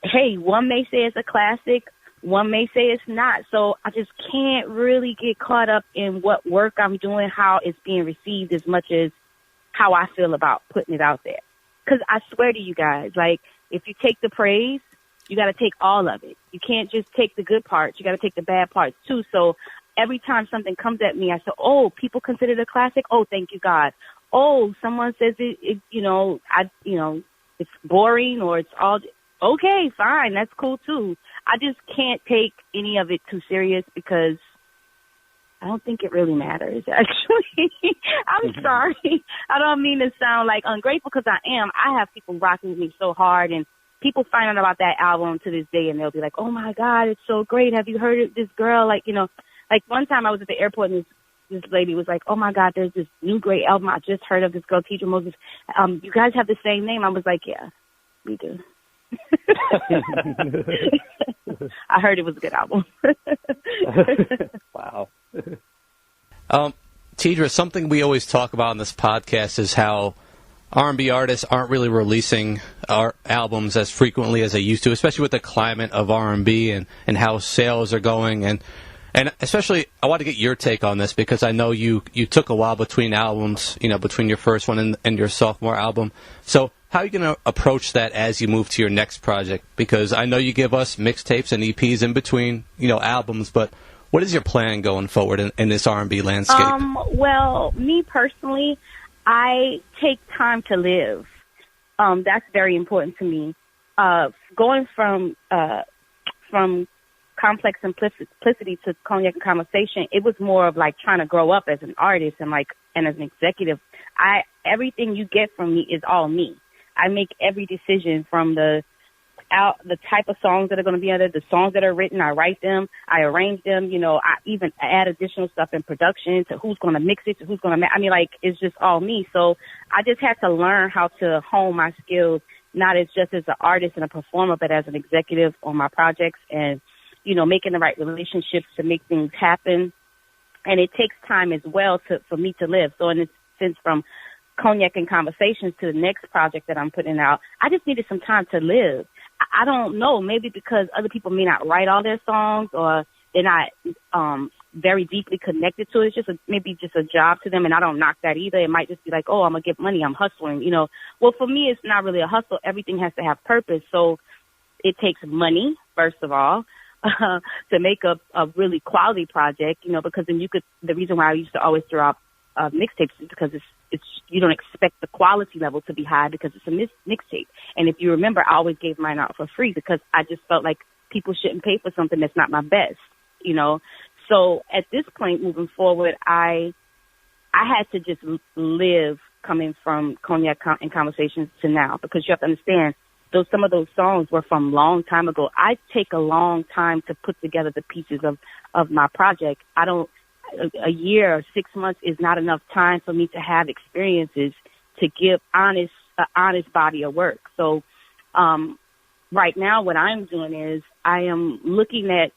hey, one may say it's a classic, one may say it's not. So I just can't really get caught up in what work I'm doing, how it's being received, as much as how I feel about putting it out there. Because I swear to you guys, like, if you take the praise, you got to take all of it. You can't just take the good parts. You got to take the bad parts too. So every time something comes at me, I say, oh, people consider it a classic? Oh, thank you, God. Oh, someone says it's boring, or it's all, okay, fine, that's cool too. I just can't take any of it too serious, because I don't think it really matters, actually. I'm sorry. I don't mean to sound like ungrateful, because I am. I have people rocking with me so hard, and people find out about that album to this day, and they'll be like, oh my God, it's so great. Have you heard of this girl? Like, like one time I was at the airport, and this lady was like, oh my God, there's this new great album I just heard of, this girl, Teedra Moses. You guys have the same name? I was like, yeah, we do. I heard it was a good album. Wow. Teedra, something we always talk about on this podcast is how R&B artists aren't really releasing our albums as frequently as they used to, especially with the climate of R&B and how sales are going. And especially, I want to get your take on this, because I know you took a while between albums, between your first one and your sophomore album. So how are you going to approach that as you move to your next project? Because I know you give us mixtapes and EPs in between, albums, but what is your plan going forward in this R&B landscape? Well, me personally, I take time to live. That's very important to me. Going from complex simplicity to Cognac and Conversation, it was more of like trying to grow up as an artist and as an executive. Everything you get from me is all me. I make every decision, from the type of songs that are going to be on there, the songs that are written, I write them, I arrange them, I even add additional stuff in production, to who's going to mix it, to who's going to, it's just all me. So I just had to learn how to hone my skills, not as just as an artist and a performer, but as an executive on my projects, and, making the right relationships to make things happen. And it takes time as well for me to live. So in this sense, from Cognac and Conversations to the next project that I'm putting out, I just needed some time to live. I don't know, maybe because other people may not write all their songs, or they're not very deeply connected to it. It's just maybe just a job to them, and I don't knock that either. It might just be like, oh, I'm going to get money, I'm hustling, Well, for me, it's not really a hustle. Everything has to have purpose. So it takes money, first of all, to make a really quality project, because then the reason why I used to always throw out mixtapes is because it's you don't expect the quality level to be high because it's a mixtape. And if you remember, I always gave mine out for free because I just felt like people shouldn't pay for something that's not my best, you know. So at this point, moving forward, I had to just live coming from Cognac and Conversations to now, because you have to understand, some of those songs were from long time ago. I take a long time to put together the pieces of my project. A year or 6 months is not enough time for me to have experiences to give an honest body of work. So right now what I'm doing is I am looking at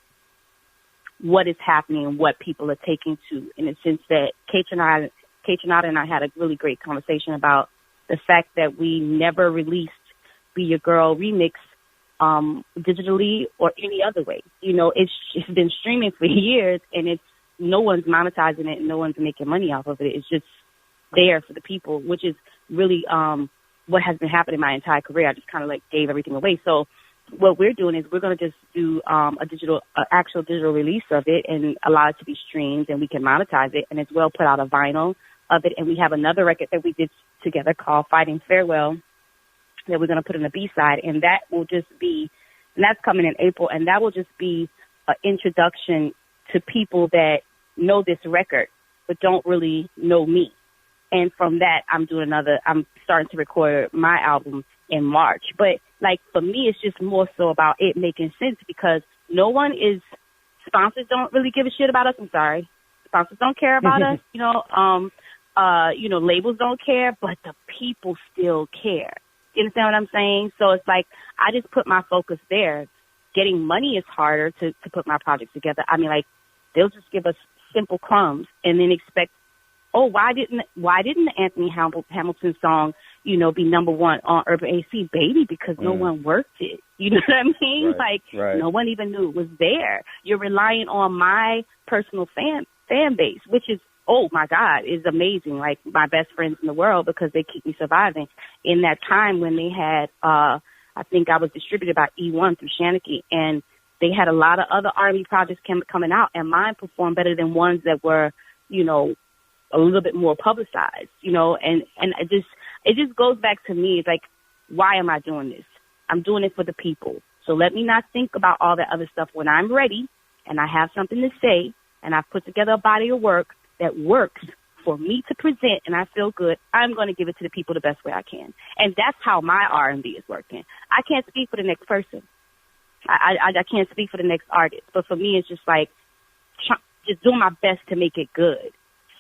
what is happening and what people are taking to, in the sense that Kaytranada and I had a really great conversation about the fact that we never released Be Your Girl remix digitally or any other way. You know, it's been streaming for years, and no one's monetizing it and no one's making money off of it. It's just there for the people, which is really what has been happening my entire career. I just kind of like gave everything away. So what we're doing is we're going to just do actual digital release of it and allow it to be streamed, and we can monetize it, and as well put out a vinyl of it. And we have another record that we did together called Fighting Farewell that we're going to put in the B-side, and that will just be, and that's coming in April, and that will just be an introduction to people that know this record but don't really know me. And from that, I'm starting to record my album in March. But like for me, it's just more so about it making sense, because sponsors don't really give a shit about us. I'm sorry. Sponsors don't care about us, you know, labels don't care, but the people still care. You understand what I'm saying? So it's like, I just put my focus there. Getting money is harder to put my projects together. I mean, like, they'll just give us simple crumbs and then expect, why didn't the Anthony Hamilton song, you know, be number one on Urban AC? Baby, because no one worked it. You know what I mean? Right. No one even knew it was there. You're relying on my personal fan base, which is, oh my God, is amazing. Like my best friends in the world, because they keep me surviving. In that time when they had, I think I was distributed by E1 through Shanachie, and they had a lot of other R&B projects coming out, and mine performed better than ones that were, you know, a little bit more publicized, you know, and it just goes back to me. It's like, why am I doing this? I'm doing it for the people. So let me not think about all that other stuff. When I'm ready and I have something to say and I've put together a body of work that works for me to present and I feel good, I'm going to give it to the people the best way I can. And that's how my R&B is working. I can't speak for the next person. I can't speak for the next artist. But for me, it's just like just doing my best to make it good,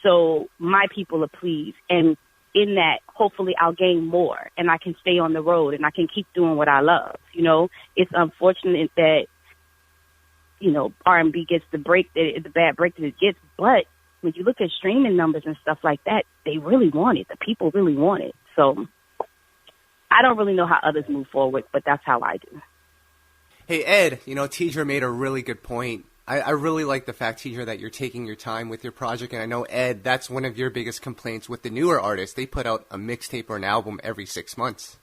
so my people are pleased. And in that, hopefully I'll gain more and I can stay on the road and I can keep doing what I love. You know, it's unfortunate that, you know, R&B gets the bad break that it gets. But when you look at streaming numbers and stuff like that, they really want it. The people really want it. So I don't really know how others move forward, but that's how I do. Hey, Ed, you know, Teedra made a really good point. I really like the fact, Teedra, that you're taking your time with your project. And I know, Ed, that's one of your biggest complaints with the newer artists. They put out a mixtape or an album every 6 months.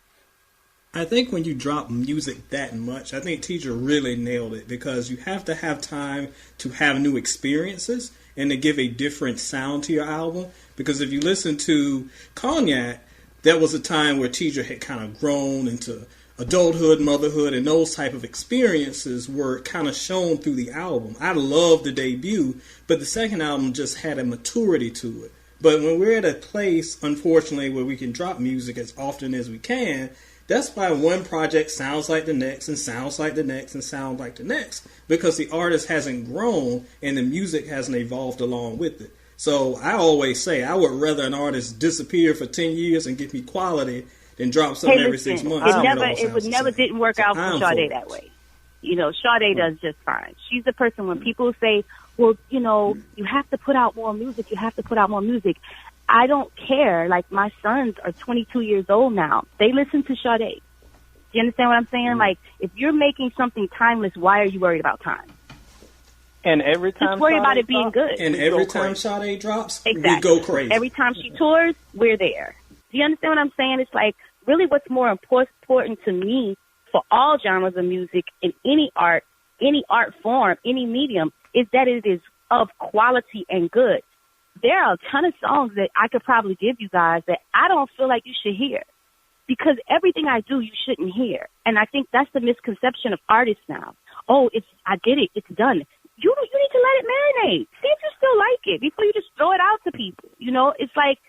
I think when you drop music that much, I think Teedra really nailed it, because you have to have time to have new experiences and to give a different sound to your album. Because if you listen to Cognac, that was a time where Teedra had kind of grown into adulthood, motherhood, and those type of experiences were kind of shown through the album. I loved the debut, but the second album just had a maturity to it. But when we're at a place, unfortunately, where we can drop music as often as we can, that's why one project sounds like the next and sounds like the next and sounds like the next, because the artist hasn't grown and the music hasn't evolved along with it. So I always say I would rather an artist disappear for 10 years and give me quality than drop something every 6 months. It didn't work out for Sade that way. You know, Sade does just fine. She's the person when people say, well, you know, you have to put out more music, you have to put out more music. I don't care. Like, my sons are 22 years old now. They listen to Sade. Do you understand what I'm saying? Mm-hmm. Like, if you're making something timeless, why are you worried about time? And every time just worry about it being good. And every time Sade drops, exactly. We go crazy. Every time she tours, we're there. Do you understand what I'm saying? It's like, really what's more important to me for all genres of music in any art form, any medium, is that it is of quality and good. there are a ton of songs that I could probably give you guys that I don't feel like you should hear. Because everything I do, you shouldn't hear. And I think that's the misconception of artists now. Oh, I did it. It's done. You need to let it marinate. See if you still like it before you just throw it out to people. You know, it's like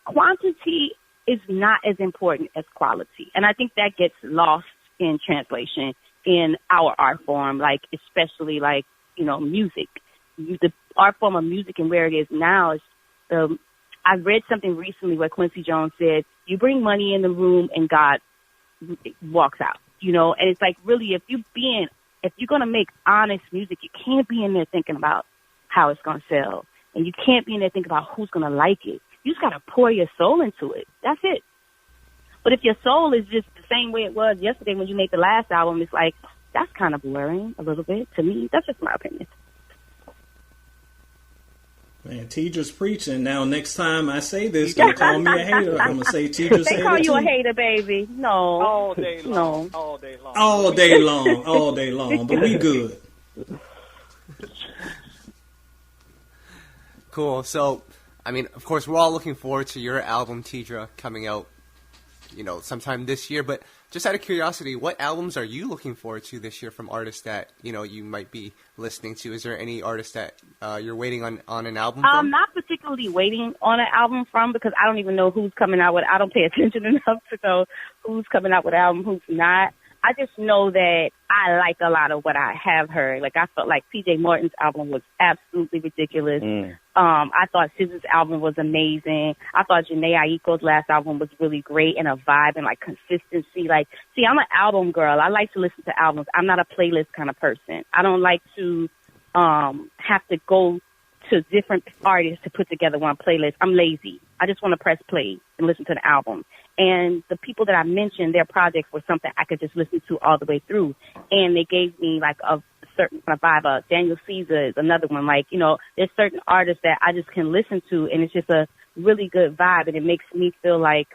quantity is not as important as quality. And I think that gets lost in translation in our art form, like especially like, you know, music. The art form of music and where it is now is I read something recently where Quincy Jones said, you bring money in the room and God walks out, you know, and it's like really if you're going to make honest music, you can't be in there thinking about how it's going to sell. And you can't be in there thinking about who's going to like it. You just got to pour your soul into it. That's it. But if your soul is just the same way it was yesterday when you made the last album, it's like, that's kind of blurring a little bit to me. That's just my opinion. Man, Teedra's preaching. Now, next time I say this, they'll call me a hater. I'm going to say Teedra's hater. They call you too. a hater, baby. No. All day long. No. All day long. All day long. All day long. But we good. Cool. So, I mean, of course, we're all looking forward to your album, Teedra, coming out, you know, sometime this year. But just out of curiosity, what albums are you looking forward to this year from artists that, you know, you might be listening to? Is there any artist that you're waiting on an album from? I'm not particularly waiting on an album from because I don't even know who's coming out with. I don't pay attention enough to know who's coming out with an album, who's not. I just know that I like a lot of what I have heard. Like, I felt like P.J. Morton's album was absolutely ridiculous. I thought SZA's album was amazing. I thought Jhene Aiko's last album was really great and a vibe and, like, consistency. Like, see, I'm an album girl. I like to listen to albums. I'm not a playlist kind of person. I don't like to have to go to different artists to put together one playlist. I'm lazy. I just want to press play and listen to the album. And the people that I mentioned, their projects were something I could just listen to all the way through. And they gave me like a certain kind of vibe. Daniel Caesar is another one. Like, you know, there's certain artists that I just can listen to and it's just a really good vibe. And it makes me feel like,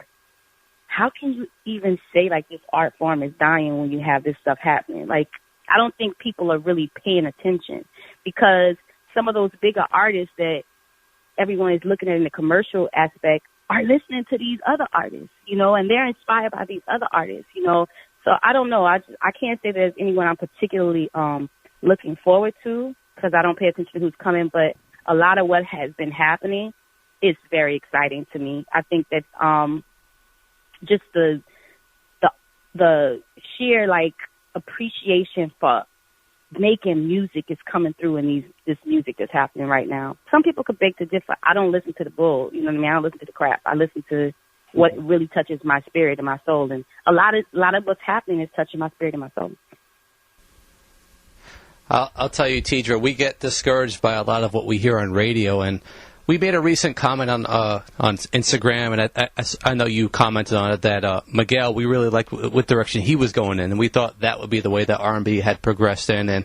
how can you even say like this art form is dying when you have this stuff happening? Like, I don't think people are really paying attention because some of those bigger artists that everyone is looking at in the commercial aspect are listening to these other artists, you know, and they're inspired by these other artists, you know. So I don't know. I can't say there's anyone I'm particularly looking forward to because I don't pay attention to who's coming, but a lot of what has been happening is very exciting to me. I think that just the sheer, like, appreciation for making music is coming through in this music that's happening right now. Some people could beg to differ. I don't listen to the bull. You know what I mean? I don't listen to the crap. I listen to what really touches my spirit and my soul. And a lot of what's happening is touching my spirit and my soul. I'll tell you, Teedra, we get discouraged by a lot of what we hear on radio, and we made a recent comment on Instagram, and I know you commented on it, that Miguel, we really liked what direction he was going in, and we thought that would be the way that R&B had progressed in, and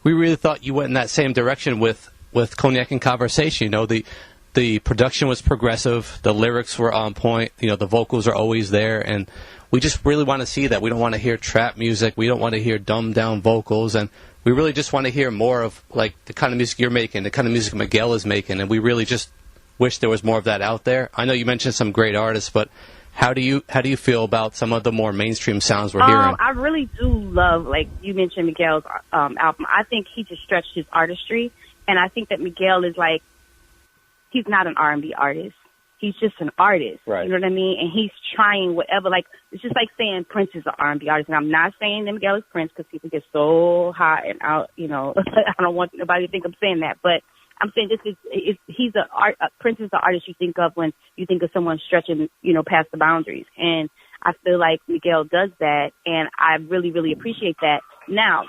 we really thought you went in that same direction with Cognac and Conversation. You know, the production was progressive, the lyrics were on point, you know, the vocals are always there, and we just really want to see that. We don't want to hear trap music, we don't want to hear dumbed down vocals, and we really just want to hear more of, like, the kind of music you're making, the kind of music Miguel is making, and we really just wish there was more of that out there. I know you mentioned some great artists, but how do you feel about some of the more mainstream sounds we're hearing? I really do love, like you mentioned, Miguel's album. I think he just stretched his artistry, and I think that Miguel is like, he's not an R&B artist. He's just an artist. Right. You know what I mean? And he's trying whatever, like, it's just like saying Prince is an R&B artist. And I'm not saying that Miguel is Prince because people get so hot and out, you know. I don't want nobody to think I'm saying that. But I'm saying Prince is the artist you think of when you think of someone stretching, you know, past the boundaries. And I feel like Miguel does that, and I really, really appreciate that. Now,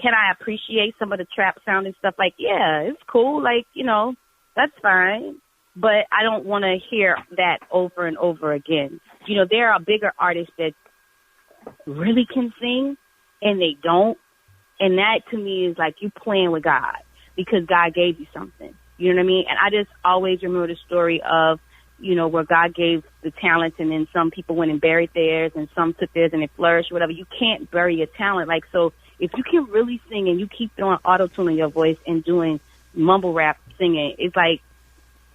can I appreciate some of the trap sound and stuff? Like, yeah, it's cool. Like, you know, that's fine. But I don't want to hear that over and over again. You know, there are bigger artists that really can sing, and they don't. And that, to me, is like you playing with God because God gave you something. You know what I mean? And I just always remember the story of, you know, where God gave the talents, and then some people went and buried theirs, and some took theirs and it flourished, whatever. You can't bury your talent. Like, so if you can really sing and you keep throwing auto-tune in your voice and doing mumble rap singing, it's like,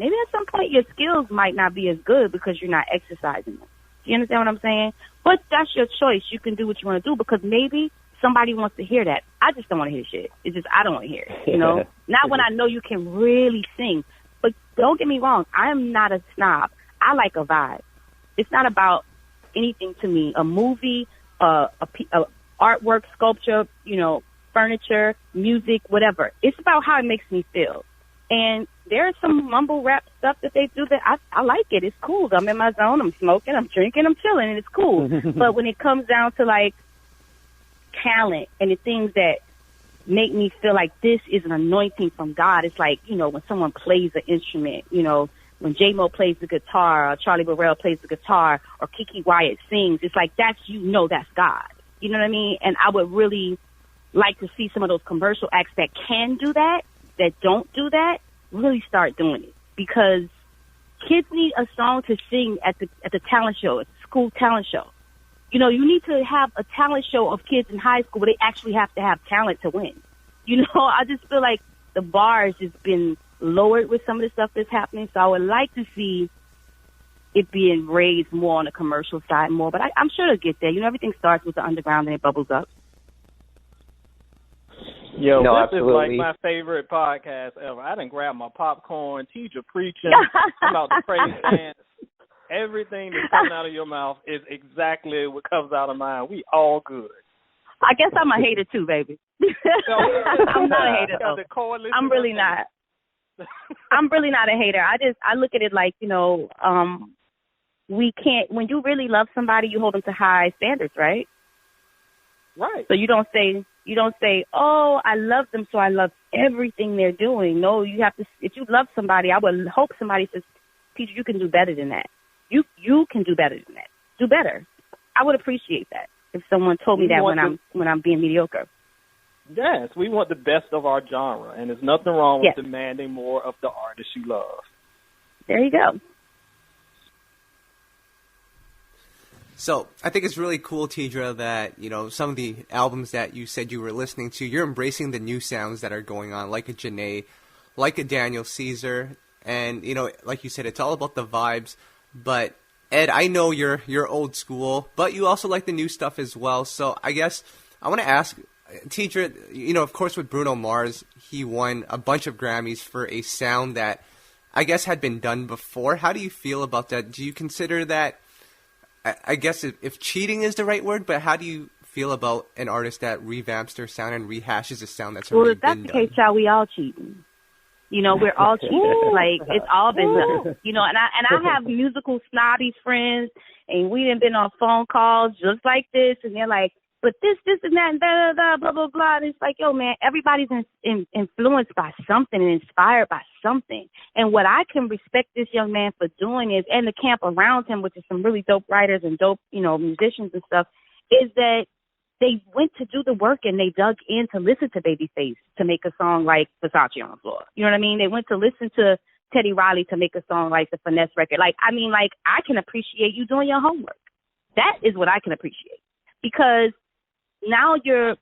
maybe at some point your skills might not be as good because you're not exercising them. Do you understand what I'm saying? But that's your choice. You can do what you want to do because maybe somebody wants to hear that. I just don't want to hear shit. It's just I don't want to hear it, you know? Not when I know you can really sing. But don't get me wrong. I am not a snob. I like a vibe. It's not about anything to me. A movie, a artwork, sculpture, you know, furniture, music, whatever. It's about how it makes me feel. And there's some mumble rap stuff that they do that I like it. It's cool. I'm in my zone. I'm smoking. I'm drinking. I'm chilling. And it's cool. But when it comes down to, like, talent and the things that make me feel like this is an anointing from God, it's like, you know, when someone plays an instrument, you know, when J-Mo plays the guitar or Charlie Burrell plays the guitar or Kiki Wyatt sings, it's like that's, you know, that's God. You know what I mean? And I would really like to see some of those commercial acts that can do that, that don't do that, really start doing it. Because kids need a song to sing at the talent show, at the school talent show. You know, you need to have a talent show of kids in high school where they actually have to have talent to win. You know, I just feel like the bar has just been lowered with some of the stuff that's happening. So I would like to see it being raised more on the commercial side more. But I'm sure it'll get there. You know, everything starts with the underground and it bubbles up. Yo, No, this absolutely. is like my favorite podcast ever. I done grabbed my popcorn, Teedra preaching, I'm about to praise dance. Everything that's coming out of your mouth is exactly what comes out of mine. We all good. I guess I'm a hater too, baby. I'm not a hater though. I'm really not. I'm really not a hater. I look at it like, you know, we can't, when you really love somebody, you hold them to high standards, right? Right. So you don't say, oh, I love them, so I love everything they're doing. No, you have to, if you love somebody, I would hope somebody says, Teedra, you can do better than that. You can do better than that. Do better. I would appreciate that if someone told me that when I'm being mediocre. Yes, we want the best of our genre, and there's nothing wrong with demanding more of the artist you love. There you go. So I think it's really cool, Teedra, that, you know, some of the albums that you said you were listening to, you're embracing the new sounds that are going on, like a Jhene, like a Daniel Caesar, and, you know, like you said, it's all about the vibes. But Ed, I know you're old school, but you also like the new stuff as well. So I guess I want to ask, Teedra, you know, of course with Bruno Mars, he won a bunch of Grammys for a sound that I guess had been done before. How do you feel about that? Do you consider that, I guess if cheating is the right word, but how do you feel about an artist that revamps their sound and rehashes a sound that's already been done? Well, if that's the case, child, we all cheating. You know, we're all cheating. Like, it's all been done. You know, and I have musical snobby friends, and we done been on phone calls just like this, and they're like, but this, and that, and da, da, da, blah, blah, blah. And it's like, yo, man, everybody's influenced by something and inspired by something. And what I can respect this young man for doing is, and the camp around him, which is some really dope writers and dope, you know, musicians and stuff, is that they went to do the work and they dug in to listen to Babyface to make a song like Versace on the Floor. You know what I mean? They went to listen to Teddy Riley to make a song like the Finesse record. Like, I mean, like, I can appreciate you doing your homework. That is what I can appreciate. Because now you're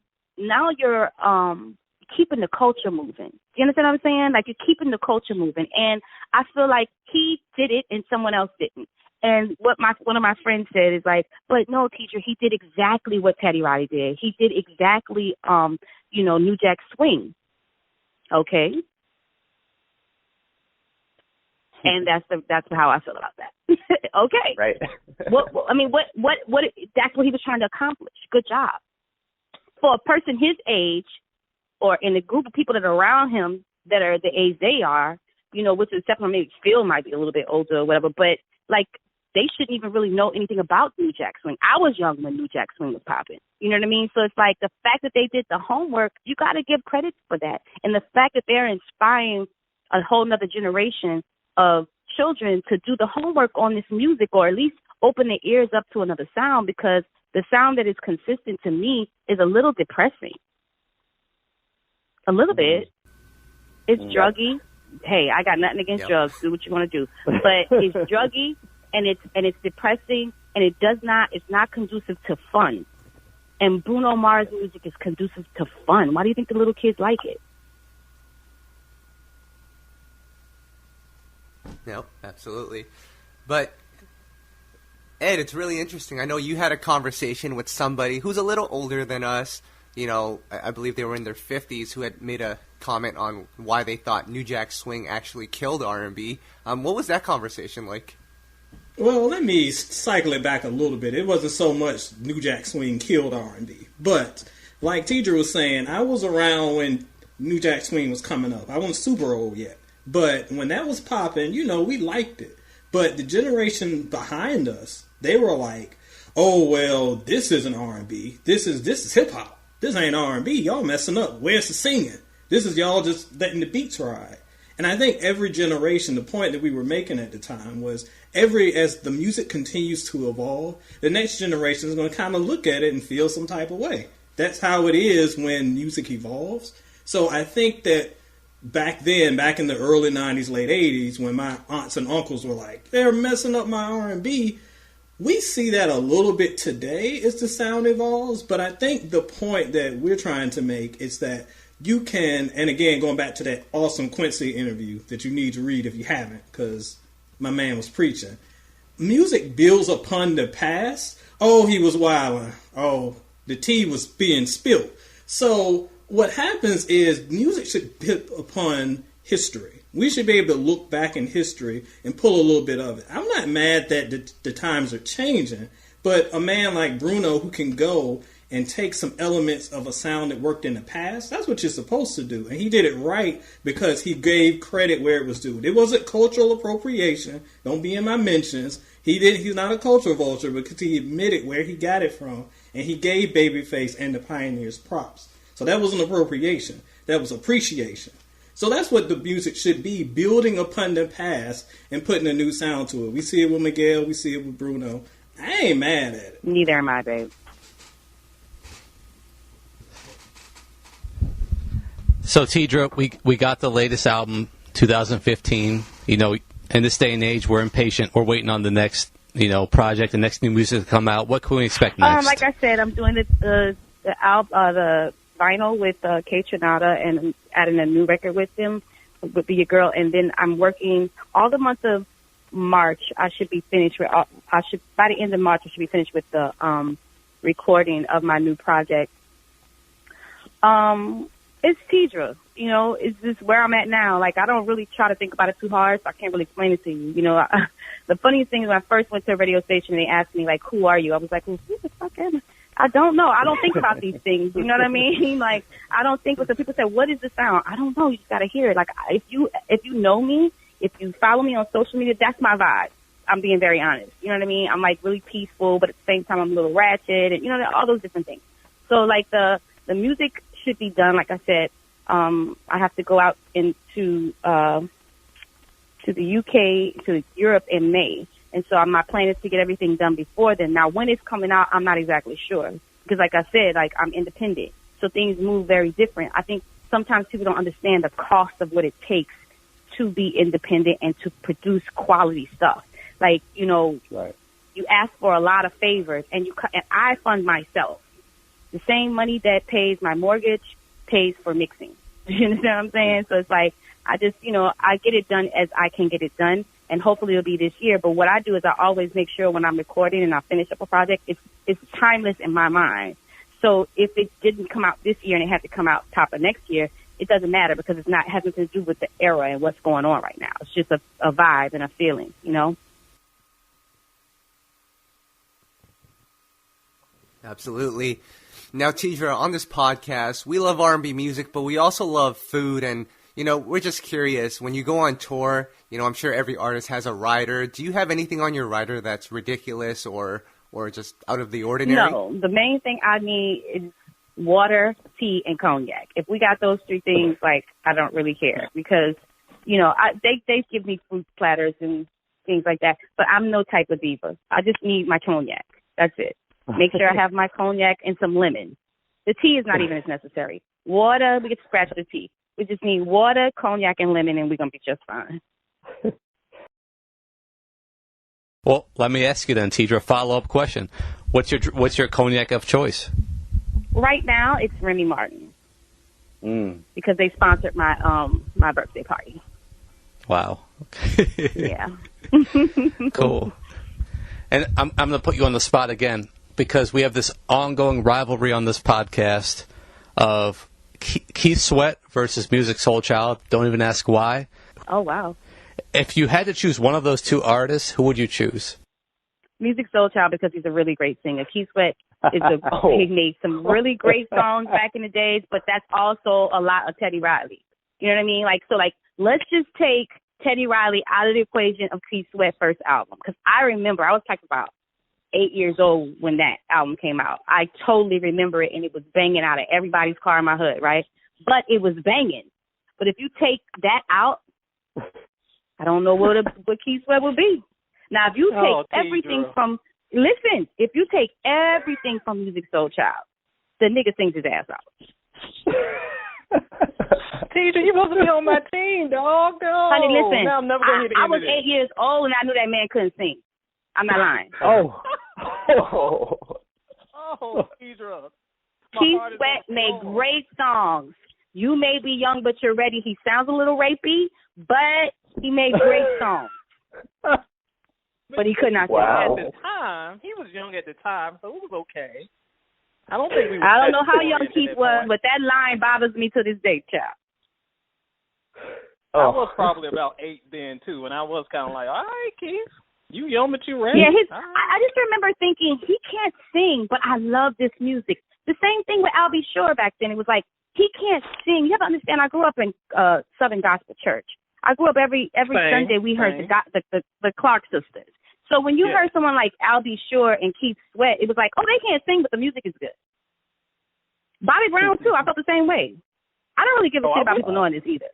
keeping the culture moving. Do you understand what I'm saying? Like, you're keeping the culture moving. And I feel like he did it and someone else didn't. And what one of my friends said is like, but no, Teedra, he did exactly what Teddy Riley did. He did exactly, you know, New Jack Swing. Okay. And that's how I feel about that. Okay. Right. what that's what he was trying to accomplish. Good job. For a person his age, or in a group of people that are around him that are the age they are, you know, which is definitely maybe Phil might be a little bit older or whatever, but like, they shouldn't even really know anything about New Jack Swing. I was young when New Jack Swing was popping. You know what I mean? So it's like the fact that they did the homework, you got to give credit for that. And the fact that they're inspiring a whole nother generation of children to do the homework on this music, or at least open their ears up to another sound, because the sound that is consistent to me is a little depressing. A little bit. It's druggy. Hey, I got nothing against drugs. Do what you want to do. But it's druggy. And it's depressing, and it's not conducive to fun. And Bruno Mars music is conducive to fun. Why do you think the little kids like it? Nope, absolutely. But Ed, it's really interesting. I know you had a conversation with somebody who's a little older than us. You know, I believe they were in their 50s, who had made a comment on why they thought New Jack Swing actually killed R&B. What was that conversation like? Well, let me cycle it back a little bit. It wasn't so much New Jack Swing killed R&B. But, like Teedra was saying, I was around when New Jack Swing was coming up. I wasn't super old yet. But when that was popping, you know, we liked it. But the generation behind us, they were like, oh, well, this isn't R&B. This is hip-hop. This ain't R&B. Y'all messing up. Where's the singing? This is y'all just letting the beats ride. And I think every generation, the point that we were making at the time was as the music continues to evolve, the next generation is going to kind of look at it and feel some type of way. That's how it is when music evolves. So I think that back then, back in the early 90s, late 80s, when my aunts and uncles were like, they're messing up my R&B, we see that a little bit today as the sound evolves, but I think the point that we're trying to make is that you can, and again, going back to that awesome Quincy interview that you need to read if you haven't, because my man was preaching. Music builds upon the past. Oh, he was wilding. Oh, the tea was being spilled. So what happens is music should build upon history. We should be able to look back in history and pull a little bit of it. I'm not mad that the times are changing, but a man like Bruno who can go and take some elements of a sound that worked in the past, that's what you're supposed to do. And he did it right because he gave credit where it was due. It wasn't cultural appropriation. Don't be in my mentions. He's not a cultural vulture because he admitted where he got it from, and he gave Babyface and the Pioneers props. So that wasn't appropriation. That was appreciation. So that's what the music should be, building upon the past and putting a new sound to it. We see it with Miguel. We see it with Bruno. I ain't mad at it. Neither am I, babe. So, Teedra, we got the latest album, 2015. You know, in this day and age, we're impatient. We're waiting on the next, you know, project, the next new music to come out. What can we expect next? Like I said, I'm doing the vinyl with Kate Trinata and adding a new record with them, with Be Your Girl. And then I'm working all the month of March. I should be finished with, by the end of March, I should be finished with the recording of my new project. It's Teedra, you know, it's just where I'm at now. Like, I don't really try to think about it too hard, so I can't really explain it to you. You know, the funniest thing is when I first went to a radio station and they asked me, like, who are you? I was like, well, who the fuck am I? I don't know. I don't think about these things. You know what I mean? Like, I don't think, when people say, what is the sound? I don't know. You just got to hear it. Like, if you know me, if you follow me on social media, that's my vibe. I'm being very honest. You know what I mean? I'm, like, really peaceful, but at the same time, I'm a little ratchet and, you know, all those different things. So, like, the music should be done. Like I said, I have to go out into to the UK, to Europe in May. And so my plan is to get everything done before then. Now, when it's coming out, I'm not exactly sure. Because like I said, like, I'm independent. So things move very different. I think sometimes people don't understand the cost of what it takes to be independent and to produce quality stuff. Like, you know, right. You ask for a lot of favors and I fund myself. The same money that pays my mortgage pays for mixing. You understand what I'm saying? So it's like, I just, you know, I get it done as I can get it done. And hopefully it'll be this year. But what I do is I always make sure when I'm recording and I finish up a project, it's timeless in my mind. So if it didn't come out this year and it had to come out top of next year, it doesn't matter because it has nothing to do with the era and what's going on right now. It's just a vibe and a feeling, you know? Absolutely. Now, Teedra, on this podcast, we love R&B music, but we also love food. And, you know, we're just curious. When you go on tour, you know, I'm sure every artist has a rider. Do you have anything on your rider that's ridiculous or just out of the ordinary? No. The main thing I need is water, tea, and cognac. If we got those three things, like, I don't really care because, you know, they give me fruit platters and things like that, but I'm no type of diva. I just need my cognac. That's it. Make sure I have my cognac and some lemon. The tea is not even as necessary. Water, we can scratch the tea. We just need water, cognac, and lemon, and we're going to be just fine. Well, let me ask you then, Teedra, follow-up question. What's your cognac of choice? Right now, it's Remy Martin. Because they sponsored my my birthday party. Wow. Yeah. Cool. And I'm going to put you on the spot again because we have this ongoing rivalry on this podcast of Keith Sweat versus Musiq Soulchild. Don't even ask why. Oh, wow. If you had to choose one of those two artists, who would you choose? Musiq Soulchild because he's a really great singer. Keith Sweat is he made some really great songs back in the days, but that's also a lot of Teddy Riley. You know what I mean? Let's just take Teddy Riley out of the equation of Keith Sweat's first album. Because I remember, I was like about 8 years old when that album came out. I totally remember it, and it was banging out of everybody's car in my hood, right? But it was banging. But if you take that out, I don't know what Keith Sweat would be. Now, if you take everything from, if you take everything from Musiq Soulchild, the nigga sings his ass out. Teedra, you supposed to be on my team, dog. No. Honey, listen, now I'm never gonna hear the I end was of this. 8 years old, and I knew that man couldn't sing. I'm not lying. Teedra. Keith Sweat made great songs. You may be young, but you're ready. He sounds a little rapey, but he made great songs. But he could not sing. At the time, he was young at the time, so it was okay. I don't know how young Keith was, but that line bothers me to this day, child. I was probably about 8 then, too, and I was kind of like, all right, Keith, you young, but you ready. Yeah, I just remember thinking, he can't sing, but I love this music. The same thing with Al B. Sure back then. It was like, he can't sing. You have to understand, I grew up in Southern Gospel Church. I grew up every Sunday we heard the Clark sisters. So when you heard someone like Al B. Sure and Keith Sweat, it was like, oh, they can't sing, but the music is good. Bobby Brown, too, I felt the same way. I don't really give a shit about people knowing this either.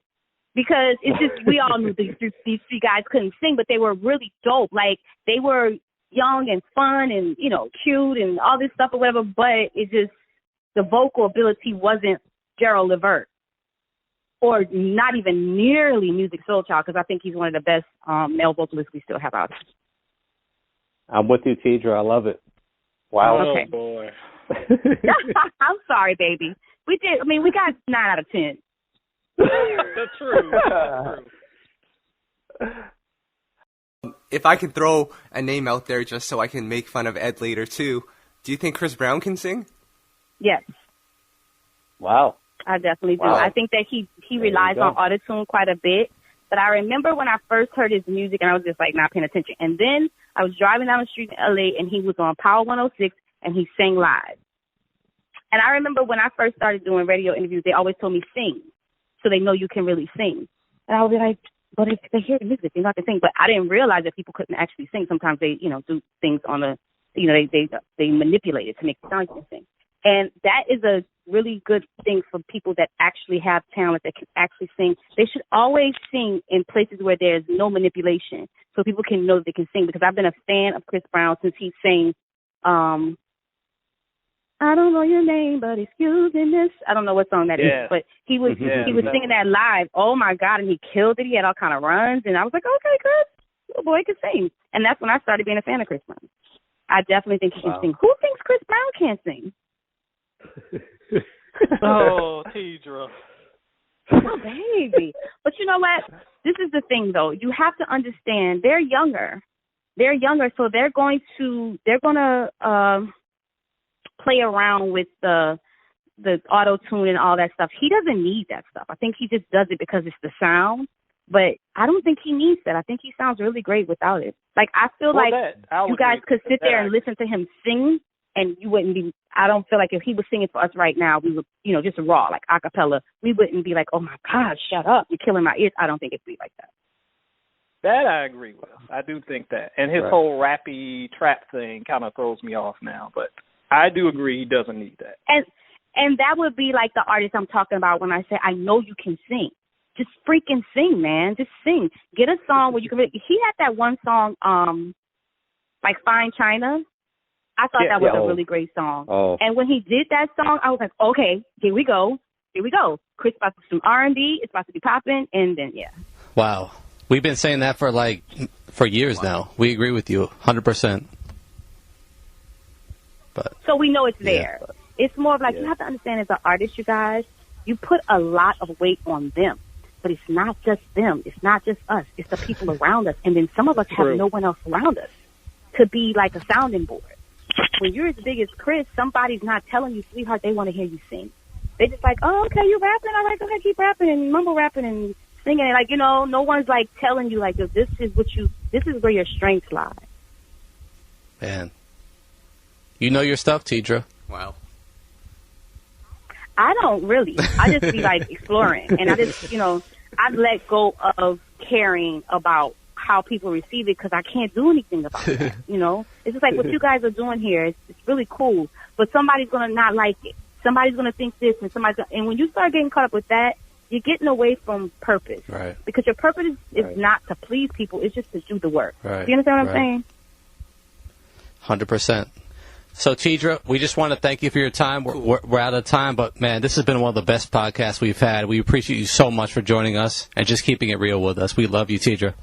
Because it's just, we all knew these three guys couldn't sing, but they were really dope. Like, they were young and fun and, you know, cute and all this stuff or whatever, but it just, the vocal ability wasn't Gerald Levert. Or not even nearly Musiq Soulchild, because I think he's one of the best male vocalists we still have out there. I'm with you, Teedra. I love it. Wow. Okay. Oh, boy. I'm sorry, baby. We got 9 out of 10. That's true. If I could throw a name out there just so I can make fun of Ed later, too, do you think Chris Brown can sing? Yes. Wow. I definitely do. Wow. I think that he relies on autotune quite a bit. But I remember when I first heard his music, and I was just, like, not paying attention. And then I was driving down the street in L.A., and he was on Power 106, and he sang live. And I remember when I first started doing radio interviews, they always told me sing, so they know you can really sing. And I would be like, but if they hear the music, they know I can sing. But I didn't realize that people couldn't actually sing. Sometimes they, you know, do things on a, you know, they manipulate it to make it sound like you can sing. And that is a really good thing for people that actually have talent, that can actually sing. They should always sing in places where there's no manipulation, so people can know that they can sing. Because I've been a fan of Chris Brown since he sang, I don't know your name, but excuse me, miss. I don't know what song that is, but he was singing that live. Oh my God, and he killed it. He had all kind of runs, and I was like, okay, Chris, little boy can sing. And that's when I started being a fan of Chris Brown. I definitely think he can sing. Who thinks Chris Brown can't sing? Oh, Teedra. Oh, baby. But you know what? This is the thing, though. You have to understand they're younger. They're younger, so they're going to play around with the auto-tune and all that stuff. He doesn't need that stuff. I think he just does it because it's the sound. But I don't think he needs that. I think he sounds really great without it. Like, I feel like you guys could sit there and listen to him sing, and you wouldn't be, I don't feel like if he was singing for us right now, we would, you know, just raw, like a cappella, we wouldn't be like, oh my God, shut up, you're killing my ears. I don't think it'd be like that. That I agree with. I do think that. And his whole rappy trap thing kind of throws me off now, but I do agree he doesn't need that. And that would be like the artist I'm talking about when I say, I know you can sing. Just freaking sing, man. Just sing. Get a song where you can, he had that one song, like Fine China. I thought that was a really great song. Oh. And when he did that song, I was like, okay, here we go. Here we go. Chris about to do some R&B. It's about to be popping. And then, Wow. We've been saying that for years now. We agree with you 100%. But so we know it's there. It's more of like, you have to understand as an artist, you guys, you put a lot of weight on them. but it's not just them. It's not just us. It's the people around us. And then some of us have no one else around us to be like a sounding board. When you're as big as Chris, somebody's not telling you, sweetheart, they want to hear you sing. They just like, oh, okay, you rapping? All right, go ahead, keep rapping and mumble rapping and singing. Like, you know, no one's like telling you like, this is where your strengths lie. Man. You know your stuff, Teedra. Wow. I don't really. I just be like exploring. And I just, you know, I let go of caring about how people receive it because I can't do anything about that, you know? It's just like what you guys are doing here. It's really cool. But somebody's going to not like it. Somebody's going to think this and when you start getting caught up with that, you're getting away from purpose. Right. Because your purpose is not to please people. It's just to do the work. Right. Do you understand what I'm saying? 100%. So, Teedra, we just want to thank you for your time. We're out of time, but, man, this has been one of the best podcasts we've had. We appreciate you so much for joining us and just keeping it real with us. We love you, Teedra.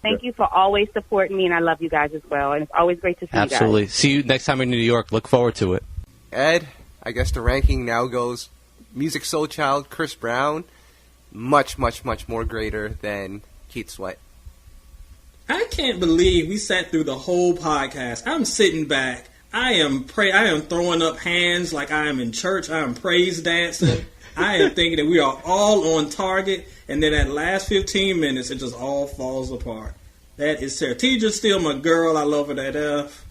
Thank you for always supporting me, and I love you guys as well. And it's always great to see you guys. Absolutely. See you next time in New York. Look forward to it. Ed, I guess the ranking now goes Musiq Soulchild, Chris Brown, much, much, much more greater than Keith Sweat. I can't believe we sat through the whole podcast. I'm sitting back. I am throwing up hands like I am in church. I am praise dancing. I am thinking that we are all on target, and then that last 15 minutes, it just all falls apart. That is Sarah. Teedra's still my girl. I love her to death,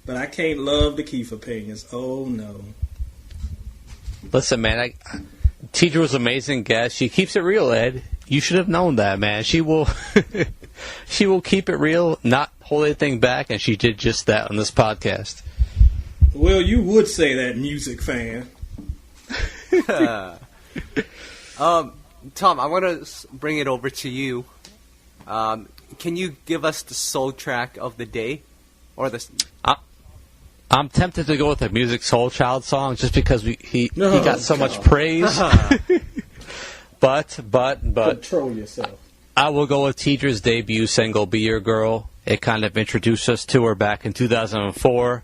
but I can't love the Keith opinions. Oh, no. Listen, man, Teedra was an amazing guest. She keeps it real, Ed. You should have known that, man. She will she will keep it real, not hold anything back, and she did just that on this podcast. Well, you would say that, music fan. Tom, I want to bring it over to you. Can you give us the soul track of the day? Or the... I'm tempted to go with the Musiq Soulchild song just because he got so much praise. But control yourself. I will go with Teedra's debut single, Be Your Girl. It kind of introduced us to her back in 2004.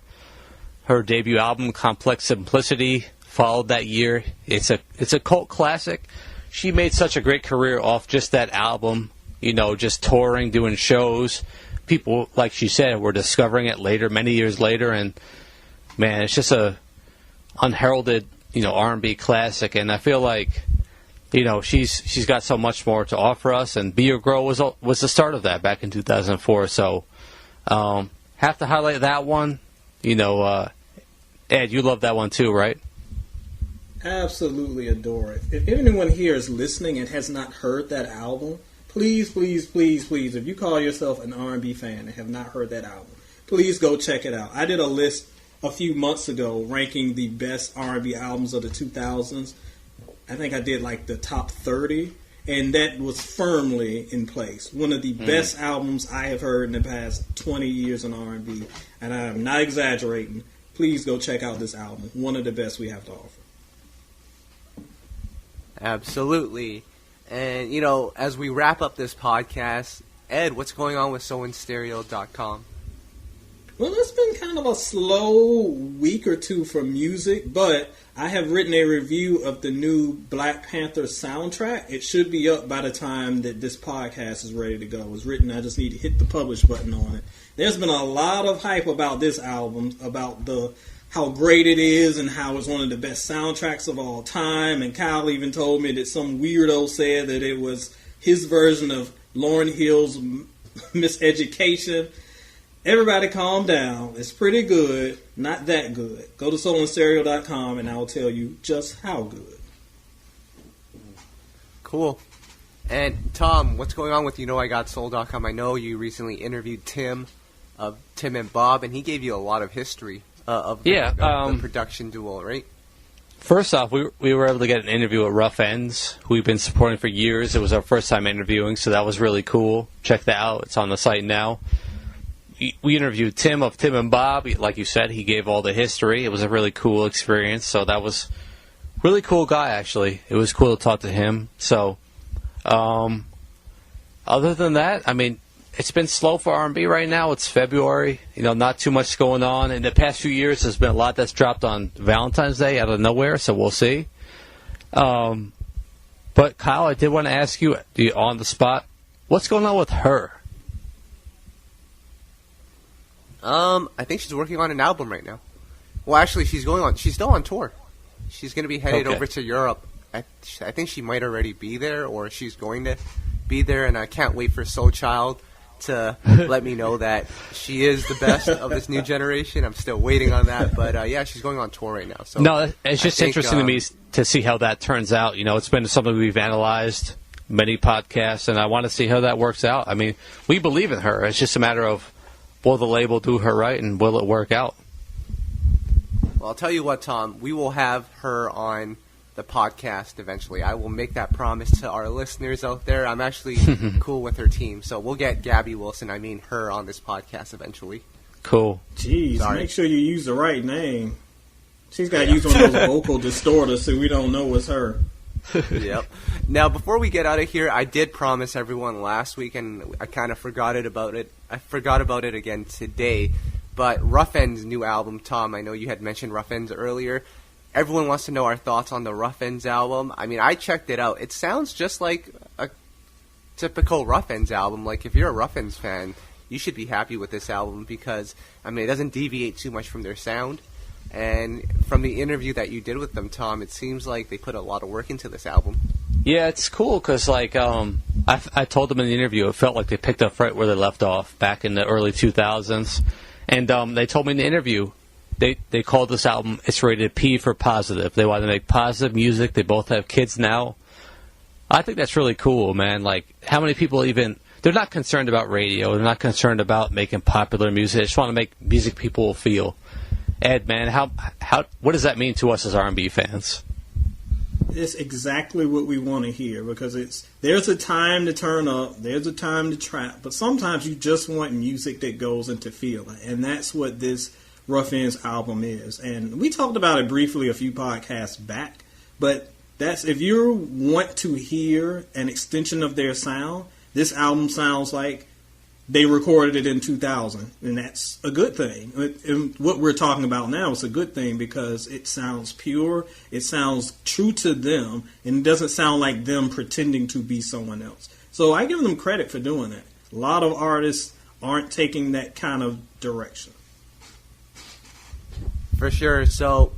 Her debut album, Complex Simplicity, followed that year. It's a cult classic. She made such a great career off just that album, you know, just touring, doing shows. People, like she said, were discovering it later, many years later, and man, it's just a unheralded, you know, R&B classic. And I feel like, you know, she's got so much more to offer us. And Be Your Girl was the start of that back in 2004. So, have to highlight that one. You know, Ed, you love that one too, right? Absolutely adore it. If anyone here is listening and has not heard that album, please, please, please, please, if you call yourself an R&B fan and have not heard that album, please go check it out. I did a list a few months ago ranking the best R&B albums of the 2000s. I think I did like the top 30, and that was firmly in place. One of the best albums I have heard in the past 20 years in R&B, and I am not exaggerating. Please go check out this album. One of the best we have to offer. Absolutely. And, you know, as we wrap up this podcast, Ed, what's going on with SoInStereo.com? Well, it's been kind of a slow week or two for music, but I have written a review of the new Black Panther soundtrack. It should be up by the time that this podcast is ready to go. It was written, I just need to hit the publish button on it. There's been a lot of hype about this album, about how great it is and how it's one of the best soundtracks of all time. And Kyle even told me that some weirdo said that it was his version of Lauryn Hill's Miseducation. Everybody calm down. It's pretty good. Not that good. Go to SoulandStereo.com and I will tell you just how good. Cool. And Tom, what's going on with I know you recently interviewed Tim of Tim and Bob, and he gave you a lot of history of the production duo, right? First off, we were able to get an interview at Rough Ends, who we've been supporting for years. It was our first time interviewing, so that was really cool. Check that out. It's on the site now. We interviewed Tim of Tim and Bob. Like you said, he gave all the history. It was a really cool experience, so that was really cool guy, actually. It was cool to talk to him. So, other than that, I mean, it's been slow for R&B right now. It's February. You know, not too much going on. In the past few years, there's been a lot that's dropped on Valentine's Day out of nowhere, so we'll see. But Kyle, I did want to ask you on the spot, what's going on with her? I think she's working on an album right now. Well, actually, she's still on tour. She's going to be headed over to Europe. I think she might already be there, or she's going to be there, and I can't wait for Soulchild to let me know that she is the best of this new generation. I'm still waiting on that, but yeah, she's going on tour right now. So no, it's just interesting to me to see how that turns out. It's been something we've analyzed many podcasts, and I want to see how that works out. I mean, we believe in her. It's just a matter of, will the label do her right, and will it work out? Well, I'll tell you what, Tom, we will have her on the podcast eventually. I will make that promise to our listeners out there. I'm actually cool with her team, so we'll get Gabby Wilson, her on this podcast eventually. Cool. Jeez, make sure you use the right name. She's got to use one of those vocal distorters so we don't know it's her. Yep. Now, before we get out of here, I did promise everyone last week, and I kind of forgot about it. I forgot about it again today. But Rough End's new album, Tom, I know you had mentioned Rough End's earlier. Everyone wants to know our thoughts on the Rough End's album. I mean, I checked it out. It sounds just like a typical Rough End's album. Like, if you're a Rough End's fan, you should be happy with this album because, it doesn't deviate too much from their sound. And from the interview that you did with them, Tom, it seems like they put a lot of work into this album. Yeah, it's cool because, I told them in the interview, it felt like they picked up right where they left off back in the early 2000s. And they told me in the interview, they called this album, it's rated P for positive. They want to make positive music. They both have kids now. I think that's really cool, man. Like, how many people they're not concerned about radio. They're not concerned about making popular music. They just want to make music people will feel. Ed, man, what does that mean to us as R&B fans? It's exactly what we want to hear because there's a time to turn up, there's a time to trap, but sometimes you just want music that goes into feeling, and that's what this Rough End's album is. And we talked about it briefly a few podcasts back, but if you want to hear an extension of their sound, this album sounds like they recorded it in 2000, and that's a good thing. And what we're talking about now is a good thing because it sounds pure, it sounds true to them, and it doesn't sound like them pretending to be someone else. So I give them credit for doing that. A lot of artists aren't taking that kind of direction. For sure. So,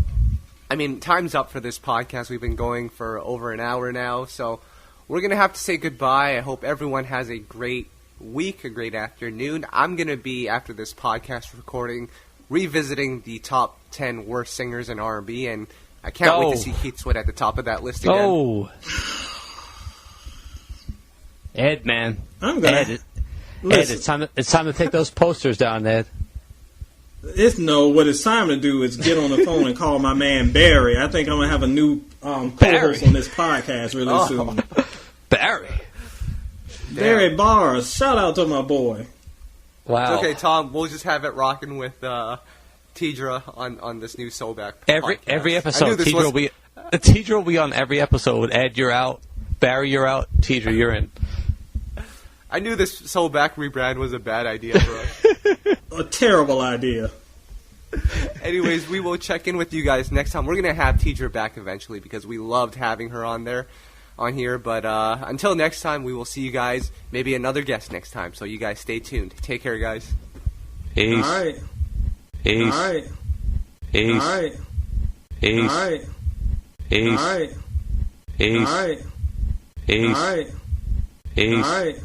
time's up for this podcast. We've been going for over an hour now, so we're going to have to say goodbye. I hope everyone has a great week, a great afternoon. I'm going to be, after this podcast recording, revisiting the top 10 worst singers in R&B, and I can't wait to see Keith Sweat at the top of that list again. Oh, Ed, man. Ed, it's time to take those posters down, Ed. What it's time to do is get on the phone and call my man Barry. I think I'm going to have a new co-host on this podcast really soon. Barry. Barry Bars. Shout out to my boy. Wow. It's okay, Tom. We'll just have it rocking with Teedra on this new SoulBack podcast. Every episode, Teedra will be on every episode. Ed, you're out. Barry, you're out. Teedra, you're in. I knew this SoulBack rebrand was a bad idea for us. A terrible idea. Anyways, we will check in with you guys next time. We're going to have Teedra back eventually because we loved having her on here. But until next time, we will see you guys. Maybe another guest next time. So you guys stay tuned. Take care, guys. Peace. All right. Peace. All right. Peace. All right. Peace. All right. Peace. All right. Peace. All right. Peace. All right. Peace. All right.